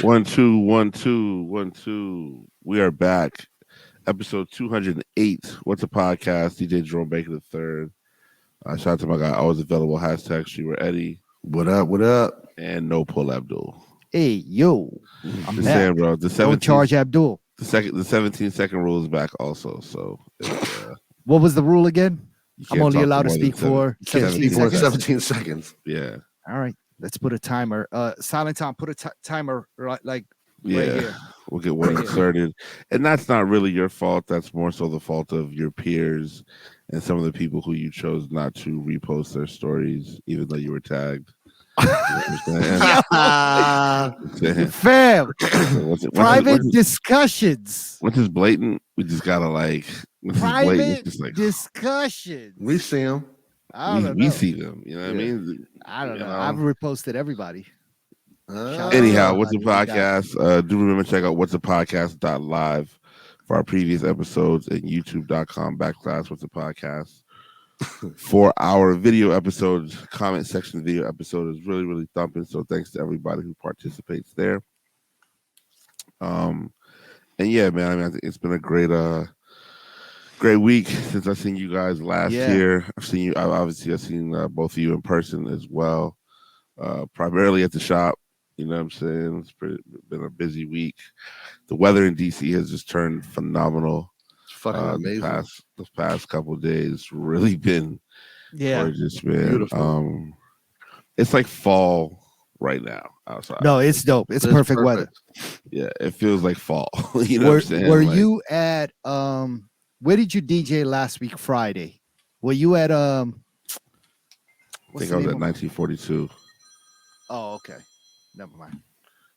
1, 2, 1, 2, 1, 2. We are back. Episode 208. What's a podcast? DJ Jerome Baker the third. Shout out to my guy, always available. Hashtag Streamer Eddie. What up? What up? And no pull Abdul. Hey, yo. I'm Just back. saying, bro. Don't charge Abdul. The 17-second rule is back also. So what was the rule again? you I'm can't only talk allowed to more than speak for 17 17 seconds. 17 seconds. Yeah. All right. Let's put a timer. Silent Tom, put a timer right Yeah. here. We'll get one inserted. And that's not really your fault. That's more so the fault of your peers and some of the people who you chose not to repost their stories, even though you were tagged. Fam. Private Once discussions. it's blatant, we just gotta Private discussions. We see him. I don't we know. see them. You know what I mean? I don't know. I've reposted everybody. Anyhow, What's a Podcast? Do remember to check out What's a Podcast.live for our previous episodes and YouTube.com/What's a Podcast. For our video episodes, comment section video episode is really, really thumping. So thanks to everybody who participates there. And yeah, man, I mean, I think it's been a great week since I've seen you guys last year. I've seen both of you in person as well. Primarily at the shop. You know what I'm saying? It's been a busy week. The weather in DC has just turned phenomenal. It's fucking amazing. The past couple of days really been gorgeous, man. Beautiful. It's like fall right now outside. No, it's dope. It's perfect weather. Yeah, it feels like fall. You know what I'm saying? Were you at where did you DJ last week Friday? Were you at I think I was at 1942. Oh, okay. Never mind.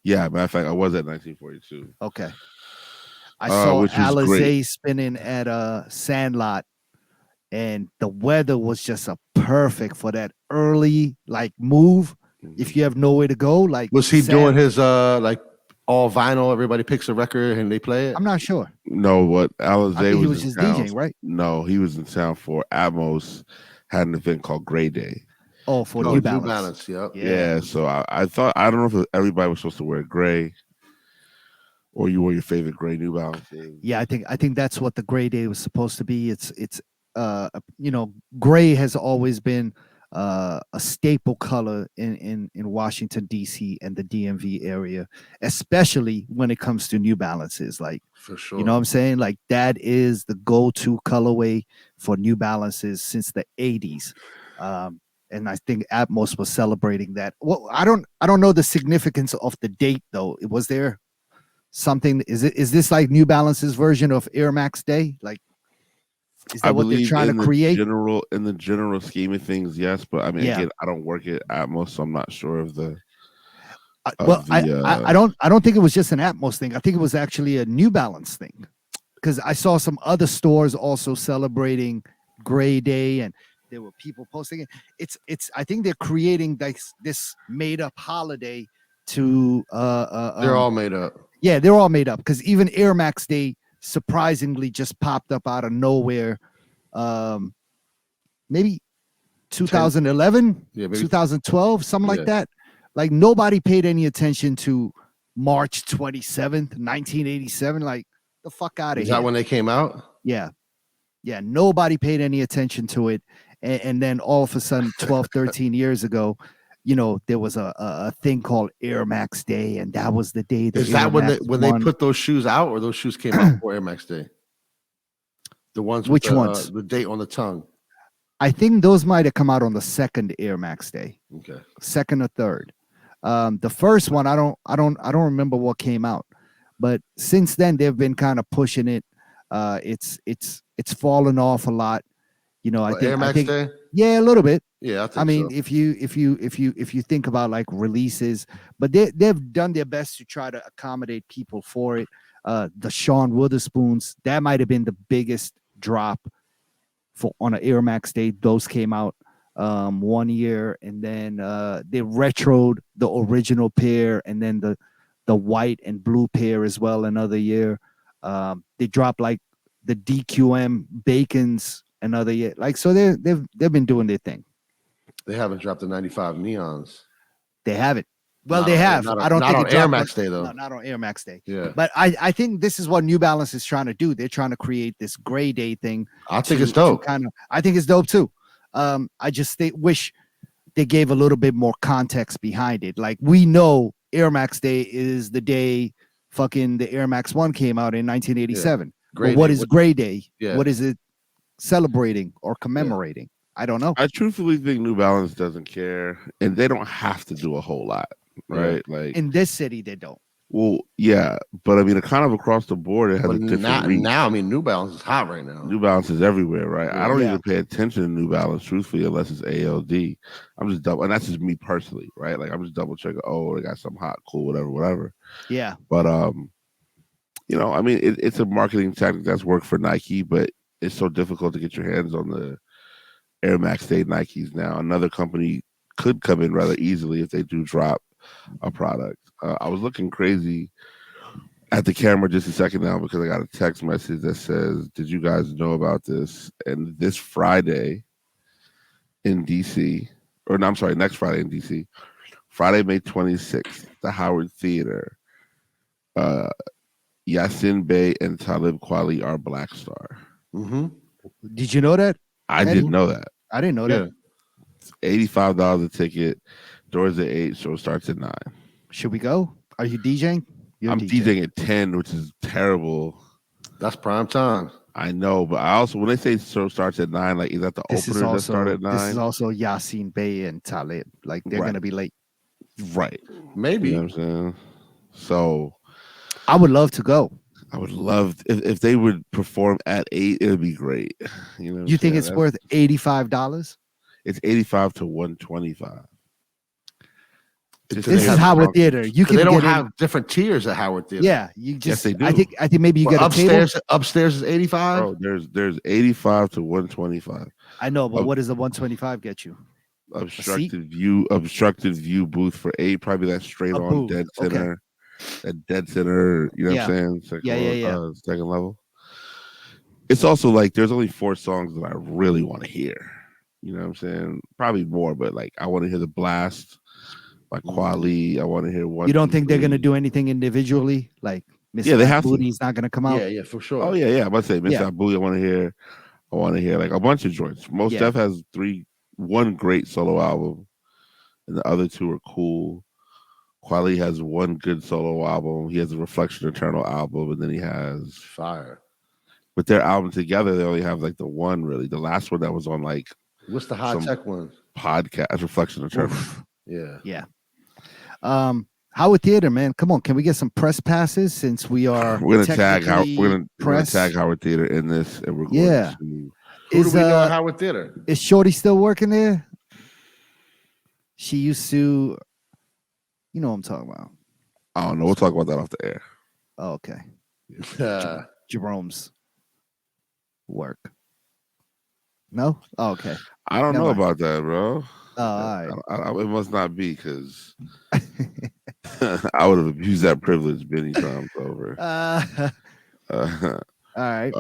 Yeah, matter of fact, I was at 1942. Okay. I saw Alizé spinning at Sandlot, and the weather was just perfect for that early move. If you have nowhere to go, was he doing his all vinyl? Everybody picks a record and they play it. I'm not sure. No, what Alizé was just DJing, right? No, he was in town for Atmos. Had an event called Gray Day. Oh, for New Balance. New Balance, yep. Yeah. So I thought, I don't know if everybody was supposed to wear gray, or you wore your favorite gray New Balance thing. Yeah, I think that's what the Gray Day was supposed to be. It's gray has always been a staple color in Washington D.C. and the DMV area, especially when it comes to New Balances. For sure, you know what I'm saying? That is the go-to colorway for New Balances since the 80s. And I think Atmos was celebrating that. Well, I don't know the significance of the date though. Was there something? Is this like New Balance's version of Air Max Day? Is that what they're trying to create? In the general scheme of things, yes. But I mean, again, I don't work at Atmos, so I'm not sure of the. I don't think it was just an Atmos thing. I think it was actually a New Balance thing, because I saw some other stores also celebrating Gray Day, and there were people posting it. It's I think they're creating this made up holiday to they're all made up. Yeah, they're all made up, because even Air Max Day surprisingly just popped up out of nowhere. Maybe 2011, maybe 2012, something like that. Nobody paid any attention to March 27th, 1987. The fuck out of here. Is that when they came out? Yeah. Nobody paid any attention to it. And then all of a sudden, 12, 13 years ago, there was a thing called Air Max Day, and that was the day. Is that when they put those shoes out, or those shoes came out for Air Max Day? The ones with ones? The date on the tongue. I think those might have come out on the second Air Max Day. Okay. Second or third. The first one, I don't remember what came out, but since then they've been kind of pushing it. It's fallen off a lot. I think Air Max Day? Yeah, a little bit. Yeah, I mean, if you think about releases, but they've done their best to try to accommodate people for it. The Sean Witherspoons, that might have been the biggest drop on an Air Max Day. Those came out 1 year, and then they retroed the original pair, and then the white and blue pair as well another year. They dropped the DQM Bacons another year. So they've been doing their thing. They haven't dropped the 95 neons. They haven't. Well, they have. I don't think on Air Max Day though. No, not on Air Max Day. Yeah, but I think this is what New Balance is trying to do. They're trying to create this gray day thing. I think it's dope. I think it's dope too. I just wish they gave a little bit more context behind it. Like we know Air Max Day is the day fucking the Air Max 1 came out in 1987. Yeah. What is Gray Day? Yeah. What is it celebrating or commemorating? Yeah. I don't know. I truthfully think New Balance doesn't care, and they don't have to do a whole lot, right? Yeah. Like in this city, they don't. Well, yeah, but I mean, kind of across the board, it has a different reach. Now, I mean, New Balance is hot right now. New Balance is everywhere, right? Yeah. I don't even pay attention to New Balance, truthfully, unless it's ALD. I'm just double, and that's just me personally, right? Like I'm just double checking. Oh, they got something hot, cool, whatever. Yeah. But you know, I mean, it's a marketing tactic that's worked for Nike, but it's so difficult to get your hands on the Air Max Day Nikes now. Another company could come in rather easily if they do drop a product. I was looking crazy at the camera just a second now because I got a text message that says, "Did you guys know about this?" And this Friday in DC, or no, I'm sorry, next Friday in DC, Friday, May 26th, the Howard Theater. Yasin Bey and Talib Kweli are Black Star. Mm-hmm. Did you know that? I didn't know that. I didn't know that. It's $85 a ticket. Doors at 8, show starts at 9. Should we go? Are you DJing? I'm DJing at 10, which is terrible. That's prime time. I know, but I also, when they say show starts at 9, like, is that the opener that started at 9? This is also Yasin Bey and Talib. Like, they're going to be late. Right. Maybe. You know what I'm saying? So I would love to go. I would love if they would perform at 8, it would be great. You know, you think it's worth $85? It's $85 to $125. This is Howard Theater. You can. They don't have different tiers at Howard Theater. Yeah, you just. Yes, they do. I think maybe you get upstairs. A table. Upstairs is 85. Oh, there's 85 to 125. I know, but what does the 125 get you? Obstructed view booth for 8. Probably that straight on dead center. Okay. That dead center. You know what I'm saying? Second level. It's also like there's only 4 songs that I really want to hear. You know what I'm saying? Probably more, but like I want to hear the blast. Like Kweli, I want to hear one. You don't think they're gonna do anything individually? Like Mr. They have Booty's not gonna come out. Yeah, for sure. Oh yeah. I'm about to say Mr. Booty. I want to hear like a bunch of joints. Most Def has 1 great solo album, and the other 2 are cool. Kweli has 1 good solo album. He has a Reflection Eternal album, and then he has Fire. With their album together, they only have like the 1 really. The last one that was on like what's the high tech one? Podcast Reflection Eternal. Oof. Yeah. Howard Theater, man. Come on, can we get some press passes since we are? We're gonna tag Howard Theater in this, and we're going to. Who do we know at Howard Theater? Is Shorty still working there? She used to. You know what I'm talking about. I don't know. We'll talk about that off the air. Oh, okay. Jerome's work. No? Oh, okay. I don't know about that, bro. Oh, all right. It must not be because I would have abused that privilege many times over. All right.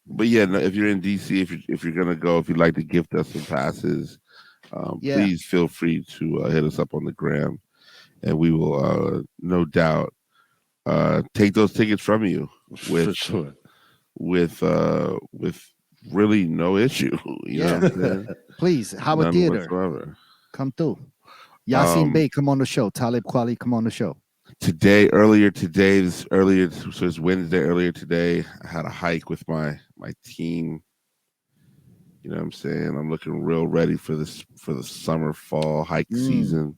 But yeah, no, if you're in DC, if you're gonna go, if you'd like to gift us some passes, please feel free to hit us up on the gram, and we will no doubt take those tickets from you with really no issue. You know what I'm saying? Please, Howard Theater, whatsoever. Come through. Yasin Bey, come on the show. Talib Kweli, come on the show. Earlier today, so it's Wednesday. Earlier today, I had a hike with my team. You know what I'm saying? I'm looking real ready for the summer fall hike season.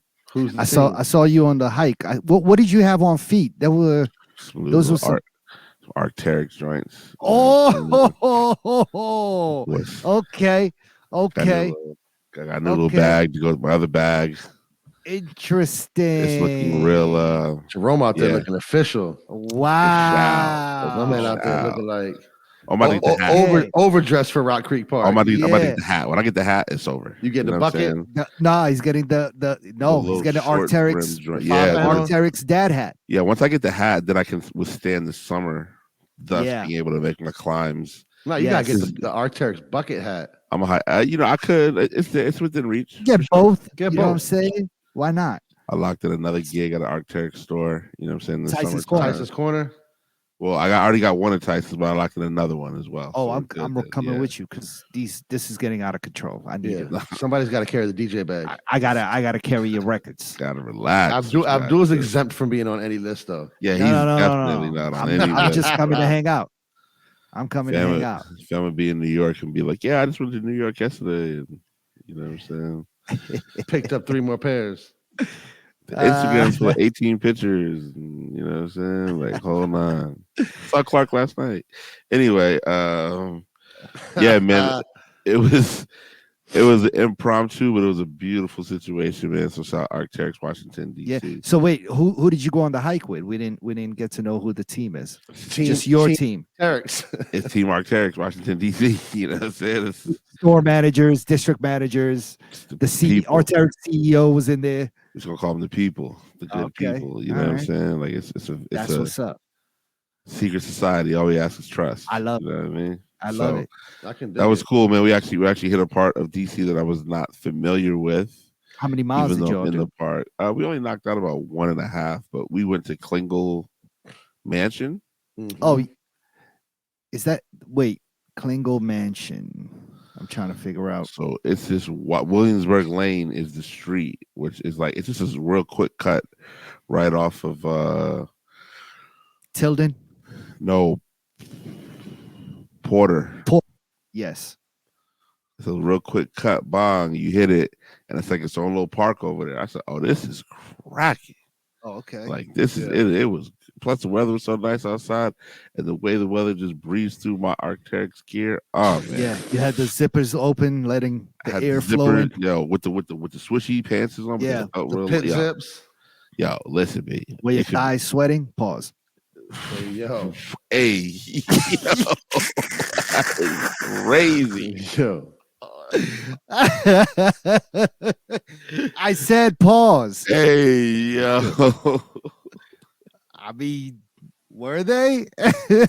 I saw you on the hike. What did you have on feet? Those were some Arc'teryx joints. Okay. I got a little bag to go with my other bag. Interesting. It's looking real. Jerome out there looking official. Wow. My man out there looking like overdressed for Rock Creek Park. I'm about to get the hat. When I get the hat, it's over. You get the bucket? No, he's getting he's getting Arc'teryx. Arc'teryx dad hat. Yeah, once I get the hat, then I can withstand the summer, thus being able to make my climbs. No, you gotta get the Arc'teryx bucket hat. I'm a high. I could. It's within reach. Get both. You know what I'm saying? Why not? I locked in another gig at an Arc'teryx store. You know what I'm saying? In the Tyson's summertime. Tyson's Corner. Well, already got one at Tyson's, but I locked in another one as well. Oh, so I'm coming with you because this is getting out of control. I need it. Somebody's got to carry the DJ bag. I gotta carry your records. Gotta relax. Abdul's exempt from being on any list though. Yeah, he's definitely not on any list. I'm just coming to hang out. I'm coming to hang out. If I'm gonna be in New York and be like, yeah, I just went to New York yesterday, and you know what I'm saying? Picked up 3 more pairs. The Instagram's full of 18 pictures. And, you know what I'm saying? Like, hold on. Saw Clark last night. Anyway, yeah, man, it was an impromptu, but it was a beautiful situation, man. So shout out Arc'teryx, Washington, D.C. Yeah. So wait, who did you go on the hike with? We didn't get to know who the team is. Just your team. Arc'teryx. It's Team Arc'teryx, Washington, D.C. You know what I'm saying? It's store managers, district managers, the Arc'teryx CEO was in there. We're just gonna call them the people, the good people. You know what I'm saying? Like it's that's what's up. Secret society. All we ask is trust. I love it. You know what I mean? I love it. That was cool, man. We actually hit a part of DC that I was not familiar with. How many miles did you all do? The part? We only knocked out about 1.5, but we went to Klingel Mansion. Mm-hmm. Oh, is that Klingel Mansion? I'm trying to figure out. So it's this Williamsburg Lane is the street, which is like it's just a real quick cut right off of Tilden. No, Porter. Yes. It's a real quick cut. Bong, you hit it, and it's like its own little park over there. I said, "Oh, this is cracking." Oh, okay. Like this is it was. Plus the weather was so nice outside, and the way the weather just breezed through my Arc'teryx gear. Oh man! Yeah, you had the zippers open, letting the air flow in. Yo, with the swishy pants on. Yeah, the pit zips. Yo, listen, me. Were your thighs sweating? Pause. Hey, yo. Hey, yo. Crazy. Yo. I said pause. Hey, yo. I mean, were they? Hey,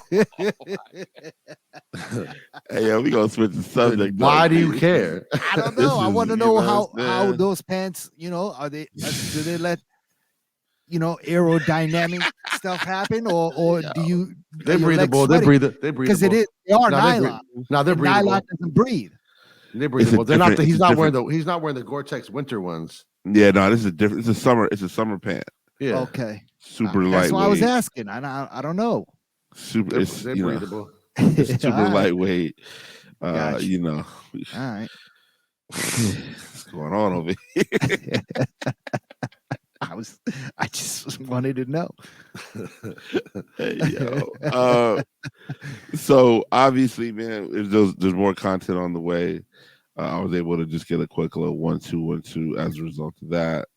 yo, we gonna switch the subject. Why do you care? I don't know. I want to know how those pants, are they? Do they let aerodynamic stuff happen, or do you? They're breathable. They breathe. Because they are nylon. Now they're breathable. Nylon doesn't breathe. They're breathable. They're not. He's not wearing the Gore-Tex winter ones. Yeah, no, this is different. It's a summer pant. Yeah. Okay. Super lightweight. That's why I was asking. I don't know. Super. They're breathable. It's super lightweight. Gotcha. All right. What's going on over here? I just wanted to know. Hey, yo. So obviously, man, there's more content on the way. I was able to just get a quick little 1-2 as a result of that.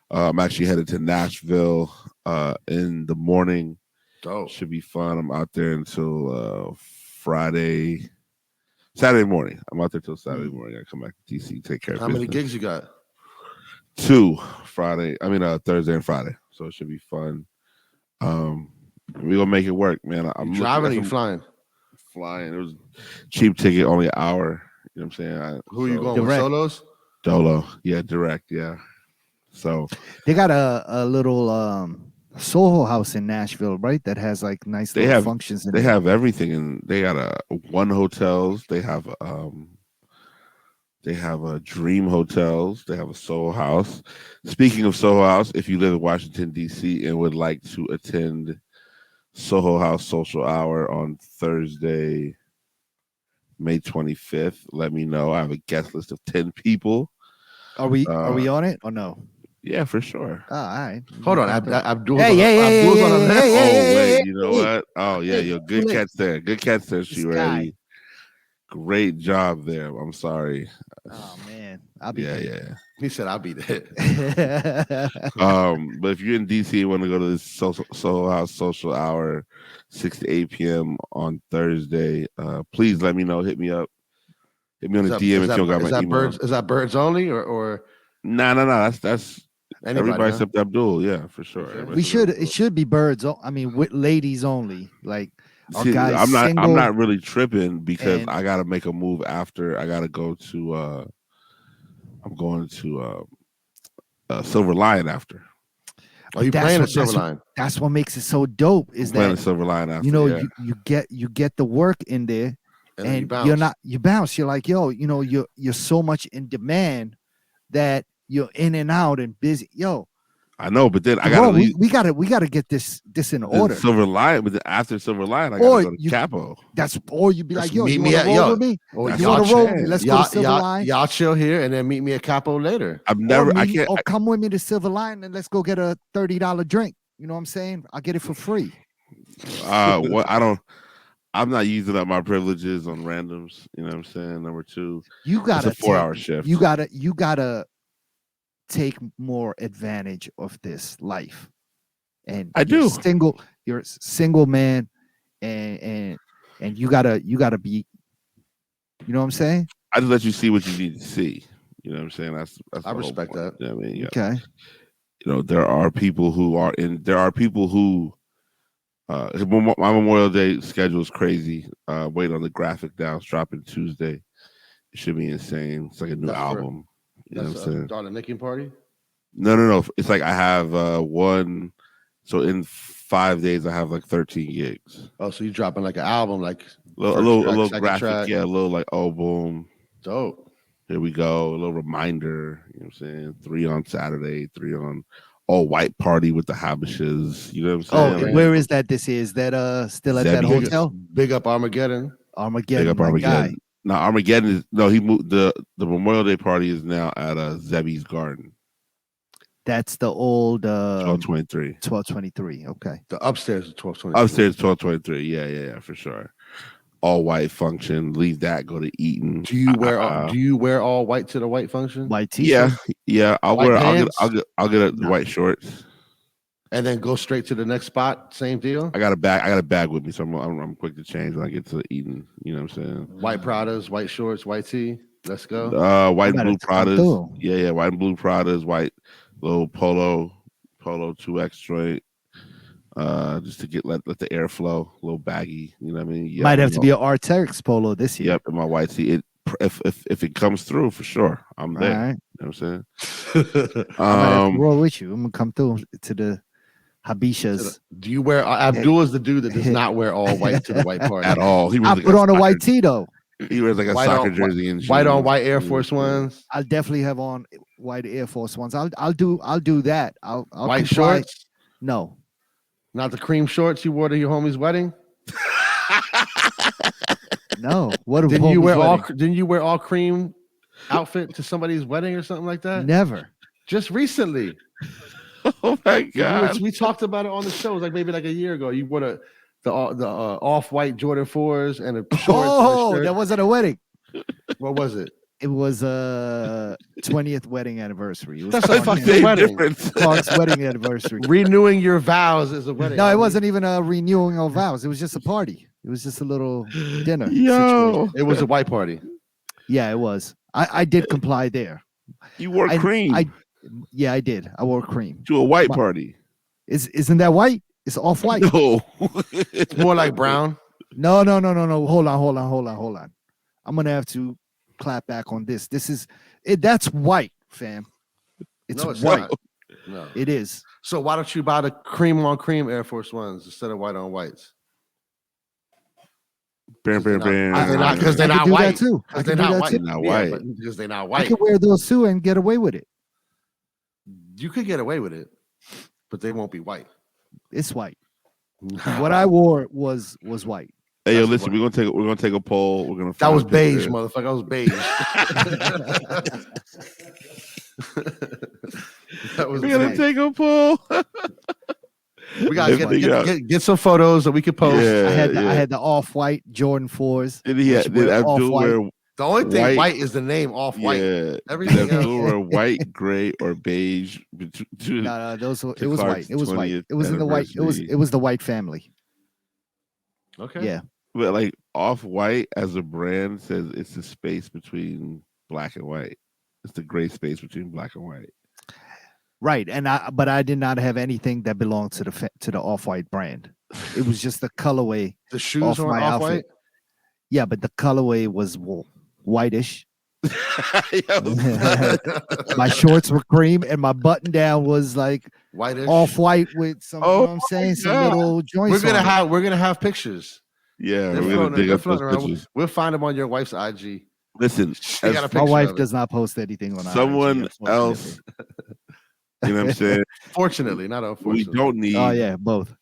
I'm actually headed to Nashville in the morning. Oh, should be fun. I'm out there until Saturday morning. I'm out there till Saturday morning. I come back to DC, take care of business. How many gigs you got? 2 Thursday and Friday. So it should be fun. We're gonna make it work, man. I'm driving or you flying? Flying. It was cheap ticket, only an hour. You know what I'm saying? Who are you going with? Solos? Dolo. Yeah, direct. Yeah. So they got a little Soho House in Nashville, right? That has like nice little functions. They have everything, and they got one hotels. They have a Dream Hotels. They have a Soho House. Speaking of Soho House, if you live in Washington, D.C. and would like to attend Soho House Social Hour on Thursday, May 25th, let me know. I have a guest list of 10 people. Are we on it or no? Yeah, for sure. Oh, all right. Hold on. Abdul's on the list. Oh, wait. You know what? Oh, yeah. Yo, good catch there. Good catch there, She Ready. Great job there. I'm sorry. Oh man, I'll be there. Yeah. He said I'll be there. But if you're in DC and want to go to this Soho House Social Hour, 6 to 8 p.m. on Thursday, please let me know. Hit me up. Hit me on the DM if you don't got my email. Is that birds only or? No. That's everybody except Abdul. Yeah, for sure. It should be birds. I mean, with ladies only. Like. See, I'm not really tripping because I gotta make a move after. I gotta go to I'm going to Silver Lion after. Oh, you playing a Silver Lion? That's what makes it so dope. Is Playing that a Silver Lion after? You know, you get the work in there, and you bounce. You're like, yo, you know, you're so much in demand that you're in and out and busy. Yo, I know, but then I bro, gotta we gotta get this in order. Silver Lion, but then after Silver Lion, I gotta go to Capo. Or you'd be like, yo, you want to roll with me? You want to roll with me? Let's go to Silver Lion. Y'all chill here and then meet me at Capo later. Or come with me to Silver Lion and let's go get a $30 drink. You know what I'm saying? I'll get it for free. I'm not using up my privileges on randoms. You know what I'm saying? Number two, you got a 4-hour shift. You gotta take more advantage of this life. And I do. You're a single man, and you gotta be. You know what I'm saying? I just let you see what you need to see. You know what I'm saying? That's I respect that. You know what I mean? Okay. You know, there are people who my Memorial Day schedule is crazy. Wait on the graphic now. It's dropping Tuesday. It should be insane. It's like a new album. You know what I'm saying? On a Nicking party? No. It's like I have one. So in 5 days, I have like 13 gigs. Oh, so you dropping like an album, like a little graphic, track. Yeah, a little like, oh, boom, dope. Here we go. A little reminder. You know what I'm saying? 3 on Saturday, 3 on all white party with the Habishes. You know what I'm saying? Oh, where is that? This is that still at that hotel? Big up Armageddon. Big up Armageddon. No, Armageddon is he moved the Memorial Day party is now at Zebby's Garden. That's the old 1223. 1223. Okay. The upstairs is 1223. Upstairs 1223. Yeah, for sure. All white function. Leave that. Go to Eaton. Do you wear all white to the white function? White t-shirt. Yeah. I'll get white shorts. And then go straight to the next spot. Same deal. I got a bag with me, so I'm quick to change when I get to Eaton. You know what I'm saying? White Pradas, white shorts, white tee. Let's go. White and blue Pradas. Yeah. White and blue Pradas. White little polo 2X joint. Just to let the air flow, a little baggy, you know what I mean? Yeah, might have to be an Arteryx polo this year. Yep, in my white tee. If it comes through, for sure, I'm there. All right. You know what I'm saying? I'm gonna have to roll with you. I'm gonna come through to the Habishas. Do you wear Abdul is the dude that does not wear all white to the white party at all? I put on a white tee though. He wears like a soccer jersey and white on white Air Force Ones. I'll definitely have on white Air Force Ones. I'll do that. I'll white shorts. No. Not the cream shorts you wore to your homie's wedding? No. What didn't you wear all cream outfit to somebody's wedding or something like that? Never. Just recently. Oh my God. We talked about it on the show. It was like maybe like a year ago. You wore the off-white Jordan 4s and a shorts. Oh, that wasn't a wedding. What was it? It was a 20th wedding anniversary. That's a fucking wedding. Clark's wedding anniversary. Renewing your vows is a wedding. No, it wasn't even a renewing of vows. It was just a party. It was just a little dinner. Yo, it was a white party. Yeah, it was. I did comply there. You wore cream. Yeah, I did. I wore cream to a white party. Isn't that white? It's off white. No, it's more like brown. No. Hold on. I'm gonna have to clap back on this. This is it. That's white, fam. It's white. Not. No, it is. So why don't you buy the cream on cream Air Force Ones instead of white on whites? Because they're not white too. Because they're not white. Because they're not white. I could wear those too and get away with it. You could get away with it, but they won't be white. It's white. What I wore was white. Hey, yo, listen, we're gonna take a poll. We're gonna. That was beige, motherfucker. That was beige. We're gonna take a poll. We gotta get some photos that we could post. Yeah, I had the off-white Jordan 4s. Did Abdul wear? The only thing white is the name off-white. Yeah, everything else were white, gray, or beige. No, it was white. It was white. It was in the white. It was the white family. Okay. Yeah. But like Off-White as a brand says it's the space between black and white. It's the gray space between black and white. Right, but I did not have anything that belonged to the Off-White brand. It was just the colorway. The shoes are Off-White. Yeah, but the colorway was whitish, My shorts were cream, and my button down was like whitish, off white with some. You know what I'm saying? Some little joints. We're gonna have pictures. Yeah, we're gonna dig up those pictures. We'll find them on your wife's IG. Listen, my wife does not post anything on someone IG, else. You know what I'm saying? Fortunately, not unfortunately. We don't need. Oh yeah, both.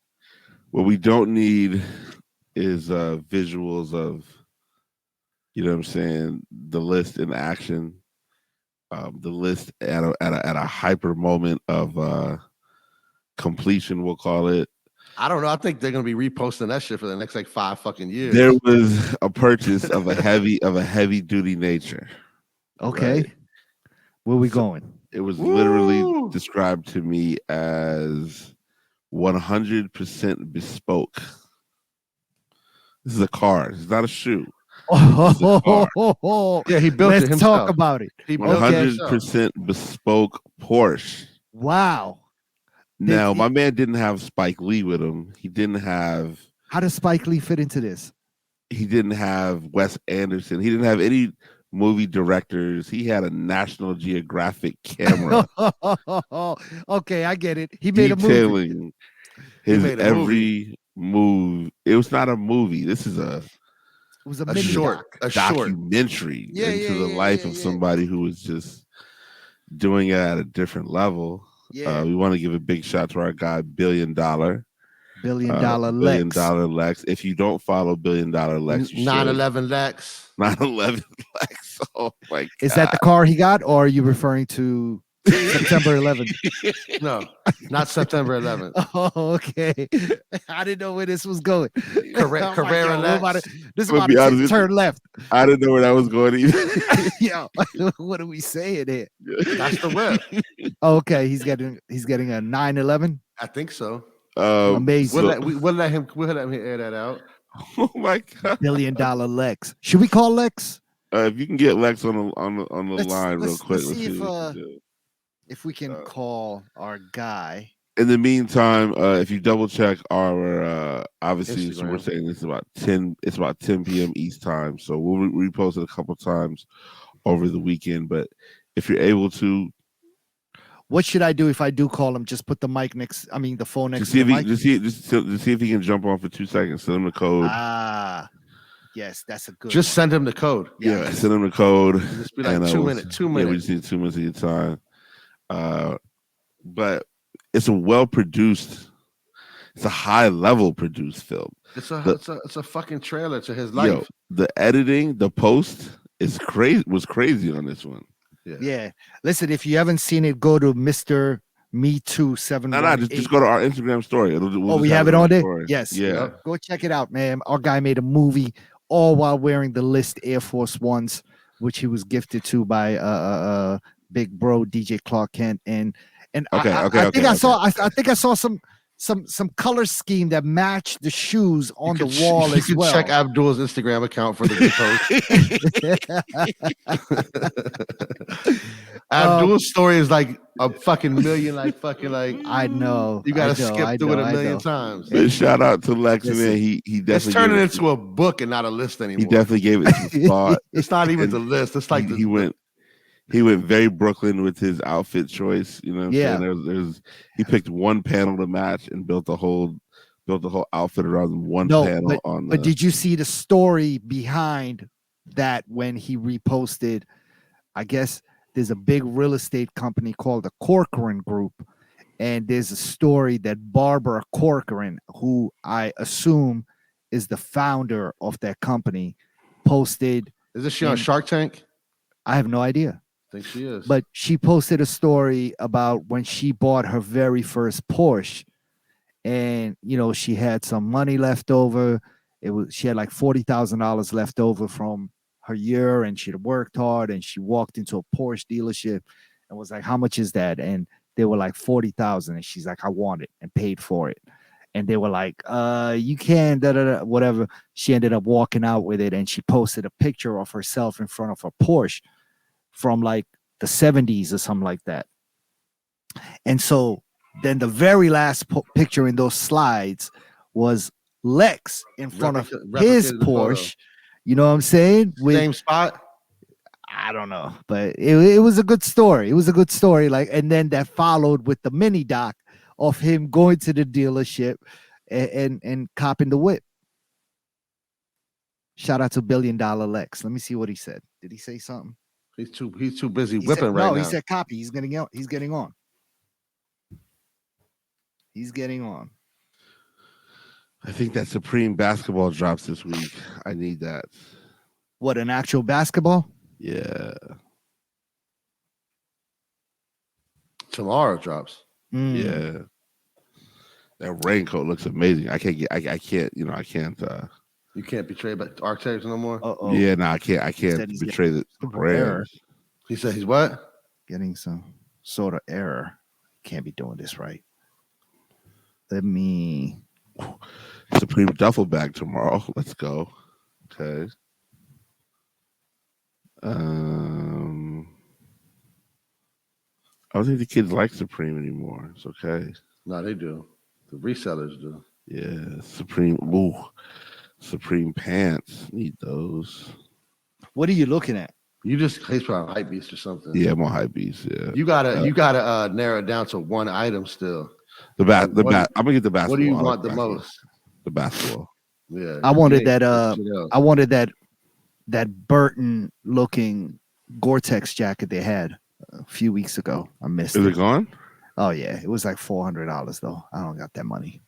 What we don't need is visuals of, you know what I'm saying, the list in action, the list at a hyper moment of completion, we'll call it. I don't know. I think they're gonna be reposting that shit for the next like 5 fucking years. There was a purchase of a heavy duty nature. Okay, right? Where we going? It was literally described to me as 100% bespoke. This is a car. It's not a shoe. Oh, yeah, he built it himself. Let's talk about it. He 100% bespoke Porsche. Wow. Now, my man didn't have Spike Lee with him. He didn't have. How does Spike Lee fit into this? He didn't have Wes Anderson. He didn't have any movie directors. He had a National Geographic camera. Okay, I get it. He made a movie. His every move. It was not a movie. This is it was a short documentary into the life of somebody who was just doing it at a different level. Yeah. We want to give a big shout to our guy, Billion Dollar Lex. If you don't follow Billion Dollar Lex, 911 Lex. 911 Lex. Oh my God. Is that the car he got, or are you referring to September 11th? No, not September 11th. Oh, okay. I didn't know where this was going. Carrera Lex. This is about to turn left. I didn't know where that was going either. Yo, what are we saying here? That's the whip. Okay, he's getting a 911. I think so. Amazing. We'll let him air that out. Oh my God. $1 billion Lex. Should we call Lex? If you can get Lex on the line real quick. Let's see if we can call our guy. In the meantime, if you double check our obviously, so we're saying it's about 10 p.m. East time. So we'll repost it a couple times over the weekend. But if you're able to, what should I do if I do call him? Just put the the phone next to the mic? Just see if he can jump on for 2 seconds. Send him the code. Yes, that's a good. Just send him the code. Yeah, send him the code. Just be like 2 minutes. 2 minutes. Yeah, we just need 2 minutes of your time. But it's a well-produced, it's a high-level produced film. It's a fucking trailer to his life. Yo, the editing, the post is crazy. Was crazy on this one. Yeah. Listen, if you haven't seen it, go to Mr. Me Too 718. Just go to our Instagram story. We have it on there. Story. Yes. Yeah. Go check it out, man. Our guy made a movie all while wearing the List Air Force Ones, which he was gifted to by big bro DJ Clark Kent, and I think I saw some color scheme that matched the shoes on the wall as well. Check Abdul's Instagram account for the post. Abdul's story is like a fucking million, I know. You gotta skip through it a million times. But shout out to Lex, man. He definitely it's turning into a book and not a list anymore. He definitely gave it some thought. It's not even the list. It's like he went very Brooklyn with his outfit choice. You know what I'm saying? He picked one panel to match and built the whole outfit around one panel. But did you see the story behind that when he reposted? I guess there's a big real estate company called the Corcoran Group, and there's a story that Barbara Corcoran, who I assume is the founder of that company, posted. Is she on Shark Tank? I have no idea. I think she is. But she posted a story about when she bought her very first Porsche, and she had some money left over. She had like $40,000 left over from her year, and she'd worked hard, and she walked into a Porsche dealership and was like, "How much is that?" And they were like $40,000, and she's like, "I want it," and paid for it. And they were like, "You can, whatever." She ended up walking out with it, and she posted a picture of herself in front of a Porsche from like the 70s or something like that. And so then the very last picture in those slides was Lex in front of his Porsche. You know what I'm saying? Same spot. I don't know, but it was a good story. It was a good story. Like, and then that followed with the mini doc of him going to the dealership and copping the whip. Shout out to $1 Billion Lex. Let me see what he said. Did he say something? He's too busy He whipping said, right now. No, he said copy. He's getting out. He's getting on. He's getting on. I think that Supreme basketball drops this week. I need that. What, an actual basketball? Yeah. Tomorrow drops. Yeah. That raincoat looks amazing. I can't. You can't betray but architects no more. Yeah, no, I can't betray the brand. He said he's what? Getting some sort of error. Can't be doing this right. Let me. Supreme duffel bag tomorrow. Let's go. Okay. I don't think the kids like Supreme anymore. It's okay. No, they do. The resellers do. Yeah, Supreme. Ooh, Supreme pants. Need those. What are you looking at? You just he's probably hype beast or something. Yeah, more hype beast. Yeah. You gotta narrow it down to one item still. I'm gonna get the basketball. What do you want the most? The basketball. Yeah. I wanted that. I wanted that Burton looking Gore-Tex jacket they had a few weeks ago. I missed it. Is it gone? Oh yeah, it was like $400 though. I don't got that money.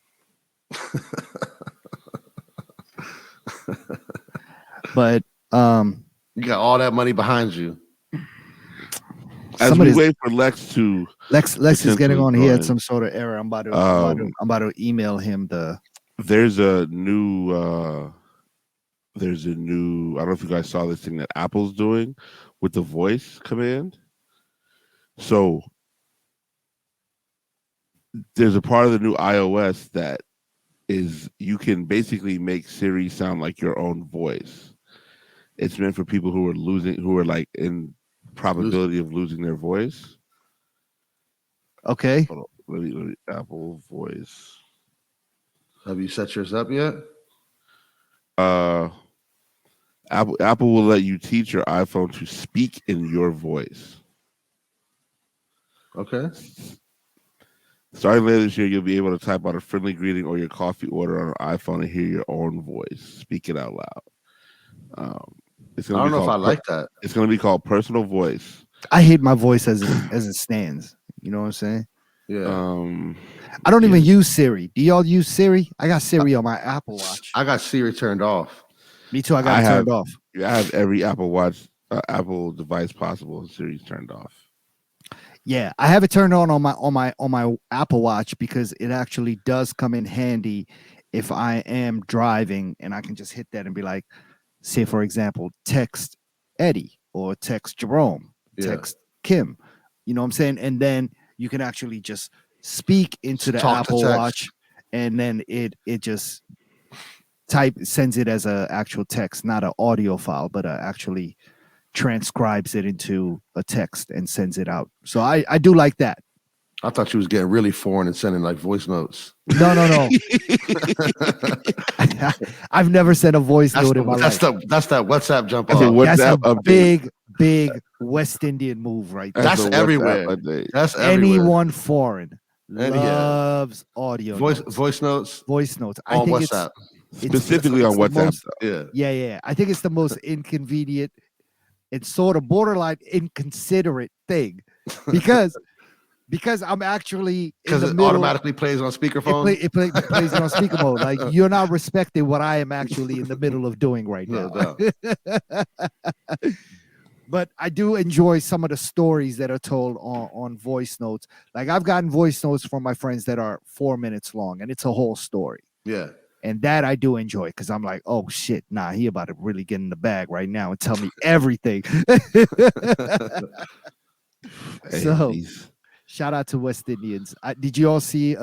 But you got all that money behind you. As we wait for Lex to Lex is getting on. He had some sort of error. I'm about to email him the. There's a new. I don't know if you guys saw this thing that Apple's doing with the voice command. So there's a part of the new iOS that is you can basically make Siri sound like your own voice. It's meant for people who are like in probability of losing their voice. Okay. Hold on. Let me Apple voice. Have you set yours up yet? Apple will let you teach your iPhone to speak in your voice. Okay. Starting later this year, you'll be able to type out a friendly greeting or your coffee order on an iPhone and hear your own voice. Speak it out loud. I don't know if I like that. It's going to be called personal voice. I hate my voice as it stands. You know what I'm saying? Yeah. I don't even use Siri. Do y'all use Siri? I got Siri on my Apple Watch. I got Siri turned off. Me too. I got it turned off. I have every Apple Watch, Apple device possible. Siri's turned off. Yeah, I have it turned on my Apple Watch because it actually does come in handy if I am driving and I can just hit that and be like, say for example, text Eddie or text Jerome, text Kim. You know what I'm saying? And then you can actually just speak into the Apple Watch, and then it just sends it as a actual text, not an audio file, but actually transcribes it into a text and sends it out. So I do like that. I thought you was getting really foreign and sending like voice notes. No. I've never sent a voice note in my life. That's that WhatsApp jump off. That's a big West Indian move right there. That's everywhere. That's everywhere. Anyone foreign loves audio voice notes. Voice notes. I think WhatsApp. Specifically on WhatsApp. Yeah. I think it's the most inconvenient. It's sort of borderline inconsiderate thing because I'm actually because it automatically plays on speakerphone. It plays it on speaker mode. Like you're not respecting what I am actually in the middle of doing right now. But I do enjoy some of the stories that are told on voice notes. Like I've gotten voice notes from my friends that are 4 minutes long, and it's a whole story. Yeah. And that I do enjoy because I'm like, oh shit, nah, he about to really get in the bag right now and tell me everything. So shout out to West Indians. Did you all see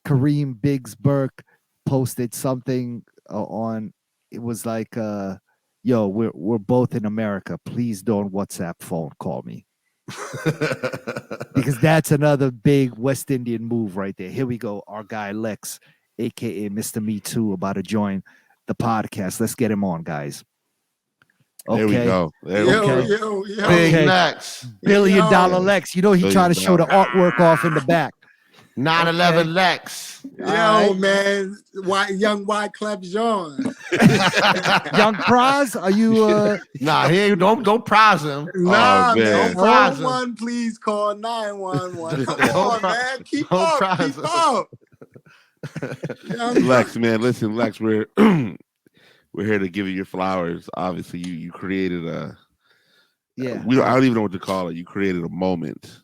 Kareem Biggs Burke posted something on? It was like, yo, we're both in America. Please don't WhatsApp phone call me. Because that's another big West Indian move right there. Here we go. Our guy Lex, aka Mr. Me Too, about to join the podcast. Let's get him on, guys. There we go. There we go. Yo. Big Lex. $1 billion Lex. You know he trying to show the artwork off in the back. 911 Lex. Yo, man. Young Wyclef Jean. Young Prize, are you Nah, he ain't don't prize him. Nah, man. man. Don't prize him. 911, please call 911. Come Don't on, pri- man. Keep don't up. prize Keep him. up. Young Lex, man, listen, Lex, we're here to give you your flowers. Obviously, you created I don't even know what to call it. You created a moment.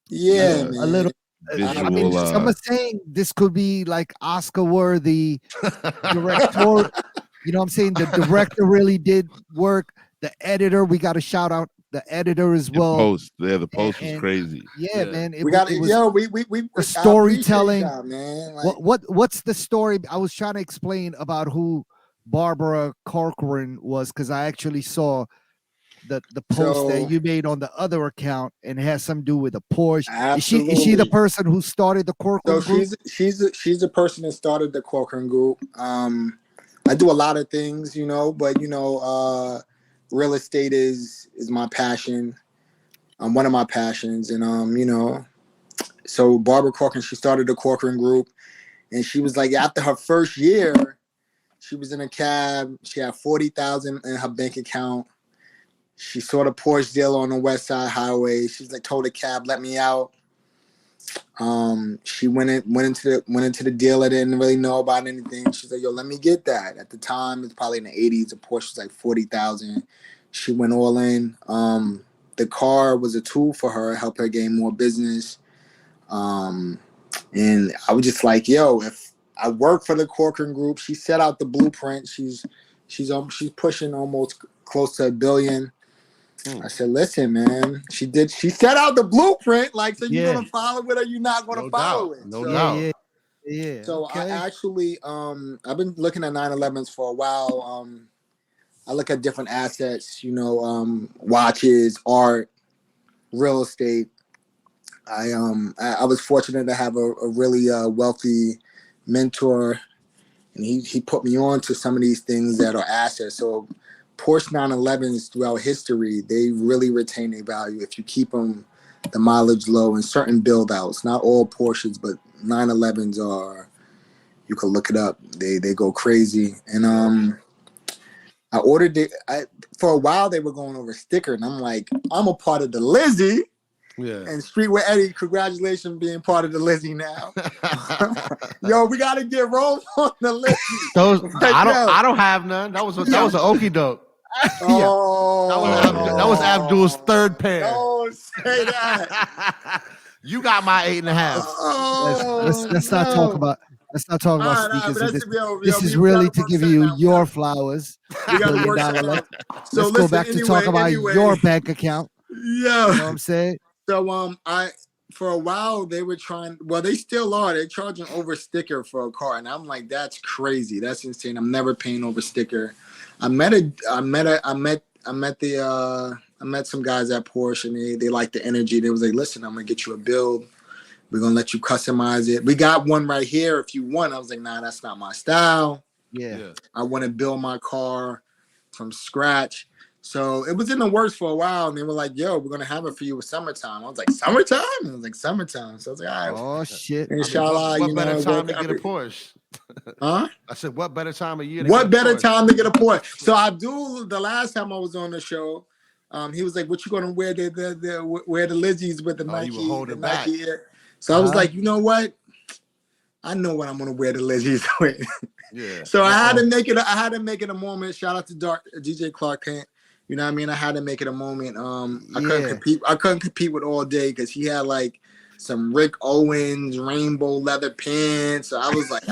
Yeah, man. a little? Visual, I mean, some are saying this could be like Oscar-worthy director. You know what I'm saying? The director really did work. The editor, we got to shout out the editor as well. The post was crazy. Yeah, man. We got we the storytelling, that, man. Like, what's the story? I was trying to explain about who Barbara Corcoran was because I actually saw the post that you made on the other account, and it has something to do with a Porsche. Absolutely. Is she the person who started the Corcoran group? She's the person that started the Corcoran group. I do a lot of things, but real estate is my passion. One of my passions, and so Barbara Corcoran, she started the Corcoran group, and she was like, after her first year, she was in a cab. She had $40,000 in her bank account. She saw the Porsche deal on the West Side Highway. She's like, told the cab, let me out. She went into the dealer, didn't really know about anything. She's like, yo, let me get that. At the time, it's probably in the 80s. The Porsche was like $40,000. She went all in. The car was a tool for her, help her gain more business. And I was just like, yo, if I work for the Corcoran group, she set out the blueprint. She's pushing almost close to $1 billion. I said, listen, man, she set out the blueprint. Like, so you're going to follow it or you're not going to follow it. No doubt. Yeah. So I actually, I've been looking at 911s for a while. I look at different assets, watches, art, real estate. I was fortunate to have a really wealthy mentor, and he put me on to some of these things that are assets. So Porsche 911s throughout history, they really retain their value if you keep them the mileage low in certain build outs. Not all Porsches, but 911s are, you can look it up. They go crazy. And I ordered it. For a while they were going over sticker, and I'm like, I'm a part of the Lizzie. Yeah. And Streetwear Eddie, congratulations being part of the Lizzie now. Yo, we gotta get Rome on the Lizzie. I don't have none. That was an okie doke. Oh, that was Abdul's third pair. Don't say that. You got my 8.5. Oh, let's not talk about. Let's not talk about sneakers. This is we really to give you your flowers. We gotta work that out. So let's go back to talk about your bank account. Yeah. You know what I'm saying? So for a while they were they still are. They're charging over sticker for a car, and I'm like, that's crazy. That's insane. I'm never paying over sticker. I met some guys at Porsche, and they liked the energy. They was like, listen, I'm gonna get you a build. We're gonna let you customize it. We got one right here if you want. I was like, nah, that's not my style. Yeah. I want to build my car from scratch. So it was in the works for a while, and they were like, yo, we're gonna have it for you with summertime. I was like, summertime? I was like, summertime. So I was like, all right. Oh shit. Inshallah, what better time to get a Porsche? Huh? I said, what better time of year? What better time to get a Porsche? So Abdul, the last time I was on the show, he was like, what you gonna wear the Lizzies with the Nike? You were holding back. So I was like, you know what? I know what I'm gonna wear the Lizzies with. Yeah. So I had to make it a moment. Shout out to DJ Clark Kent. You know what I mean? I had to make it a moment. I couldn't compete with All Day because he had like some Rick Owens rainbow leather pants. So I was like,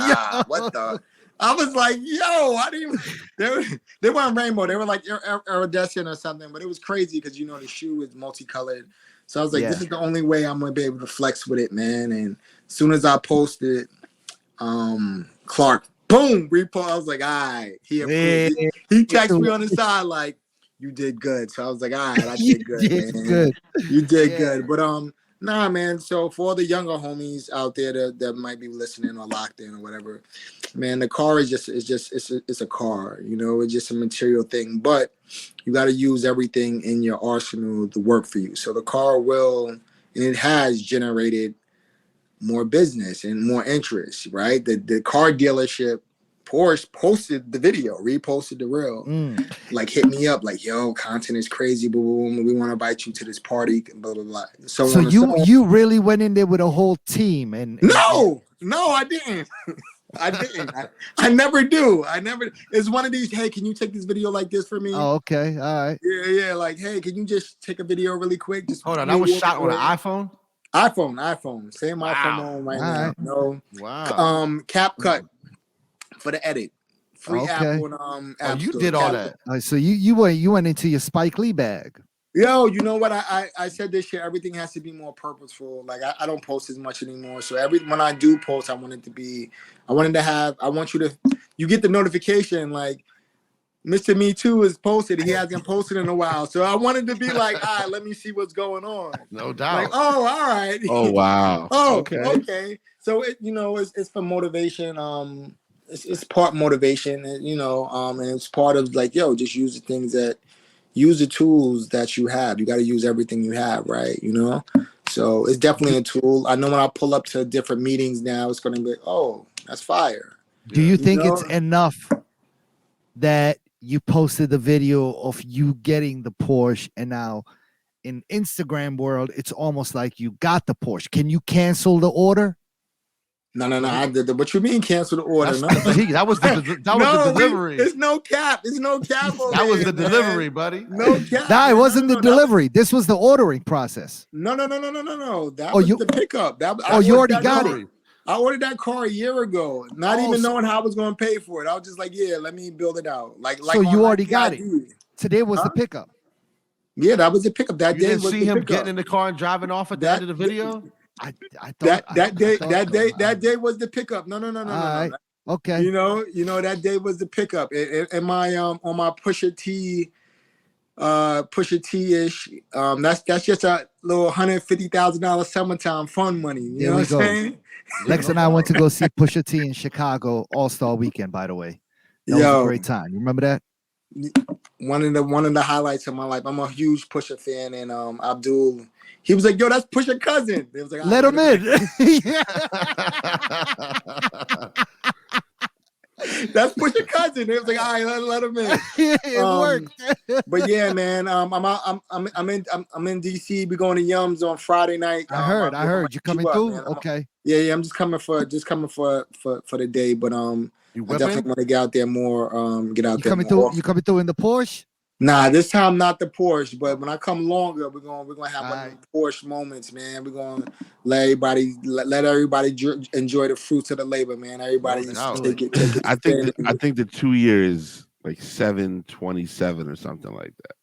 what the? I was like, yo, I didn't. They weren't rainbow. They were like iridescent or something. But it was crazy because the shoe is multicolored. So I was like, this is the only way I'm gonna be able to flex with it, man. And as soon as I posted, Clark, boom, repost. I was like, all right. He texted me on the side like, you did good. So I was like, all right, I did good, man. Good. You did good. But Nah, man. So for all the younger homies out there that might be listening or locked in or whatever, man, the car is just it's a car. You know, it's just a material thing. But you got to use everything in your arsenal to work for you. So the car will, and it has generated more business and more interest, right? The car dealership, Porsche, posted the video, reposted the reel, like hit me up, like, yo, content is crazy, boom, we want to invite you to this party, blah blah blah. So you really went in there with a whole team and no, I didn't. I didn't. I never do. It's one of these, hey, can you take this video like this for me? Oh, okay. All right. Yeah. Like, hey, can you just take a video really quick? Just hold on. That was shot on an iPhone? iPhone. Same iPhone on right now. Right. No. Wow. Cap cut for the edit. Free Apple and App you Store. did all that. So you went into your Spike Lee bag. Yo, you know what? I said this year, everything has to be more purposeful. Like I don't post as much anymore. So when I do post, I want you get the notification like Mr. Me Too is posted. He hasn't posted in a while. So I wanted to be like, all right, let me see what's going on. No doubt. Like, oh, all right. Oh, wow. Okay. So it's for motivation. It's part motivation, and it's part of like, yo, just use the tools that you have. You got to use everything you have, right? So it's definitely a tool. I know when I pull up to different meetings now, it's going to be, oh, that's fire. Do you think it's enough that you posted the video of you getting the Porsche, and now in Instagram world, it's almost like you got the Porsche? Can you cancel the order? No. What you mean cancel the order? That was the delivery. It's no cap. It's no cap. That was the delivery, buddy. No cap. Nah, it wasn't the delivery. This was the ordering process. No. That was the pickup. You already got it. I ordered that car a year ago, not even knowing how I was going to pay for it. I was just like, yeah, let me build it out. So you already got it. Today was the pickup. Yeah, that was the pickup. That day didn't was see the him pickup. Getting in the car and driving off at the end of the video. That day was the pickup. No. Right. Okay. That day was the pickup. And my on my Pusha T-ish. That's just a little $150,000 summertime fun money. You know what I'm saying? Lex and I went to go see Pusha T in Chicago All-Star Weekend, by the way. That was a great time. You remember that? One of the highlights of my life. I'm a huge Pusha fan, and Abdul, he was like, yo, that's Pusha cousin. It was like, let him in. That's Pusha cousin. It was like, all right, let him in. It worked. But yeah, man, I'm in DC. We're going to Yums on Friday night. I heard you coming through. Okay. Yeah. I'm just coming for the day, but I definitely want to get out there more. Get out there more. You coming through in the Porsche? Nah, this time not the Porsche, but when I come longer, we're gonna have one of the Porsche moments, man. We're gonna let everybody enjoy the fruits of the labor, man. Everybody take it. I think the 2 years like 727 or something like that.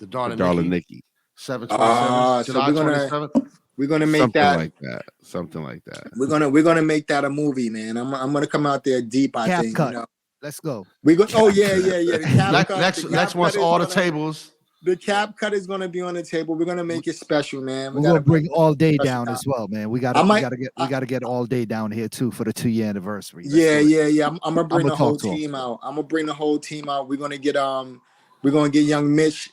The Darling Nikki. 727. So we're gonna make something like that. We're gonna make that a movie, man. I'm gonna come out there deep. I think. Cut. Let's go. We go. Oh yeah. The cap cut. Lex wants all the tables. The cap cut is gonna be on the table. We're gonna make it special, man. We're gonna bring all day down as well, man. We gotta get all day down here too for the 2-year anniversary. Yeah. I'm gonna bring the whole team out. We're gonna get young Mitch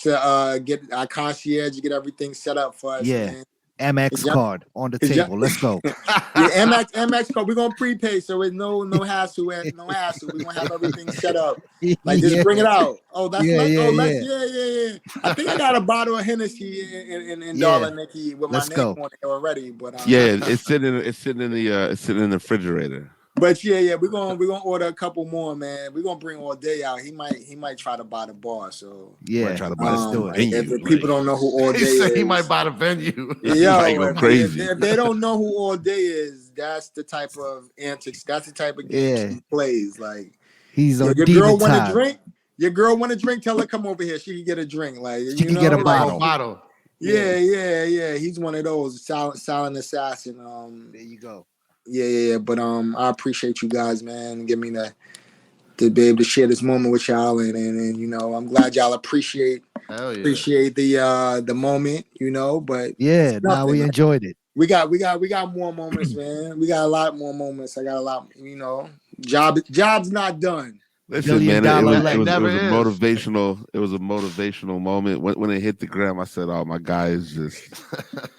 to get our concierge to get everything set up for us. Yeah. Man. MX card on the table. Let's go. Yeah, MX card. We're gonna prepay, so it's no hassle. No hassle. We're gonna have everything set up. Like just bring it out. Oh, that's yeah. I think I got a bottle of Hennessy in Darling Nikki with my name on it already. But it's sitting in the refrigerator. But yeah, we're gonna order a couple more, man. We're gonna bring all day out. He might try to buy the bar. So yeah, try to buy the venue. If people don't know who all day is, he might buy the venue. Yeah, crazy. If they don't know who all day is, that's the type of antics. That's the type of games he plays. Like he's on your girl want to drink. Your girl want to drink. Tell her come over here. She can get a drink. Like she can get a bottle. Yeah. He's one of those silent assassin. There you go. Yeah. But I appreciate you guys, man. Give me be able to share this moment with y'all, and you know, I'm glad y'all appreciate the moment, you know. But yeah, now we enjoyed it. We got more moments, man. We got a lot more moments. I got a lot, you know. Job's not done. Listen, man, it was a motivational. It was a motivational moment. When it hit the gram, I said, "Oh, my guy is just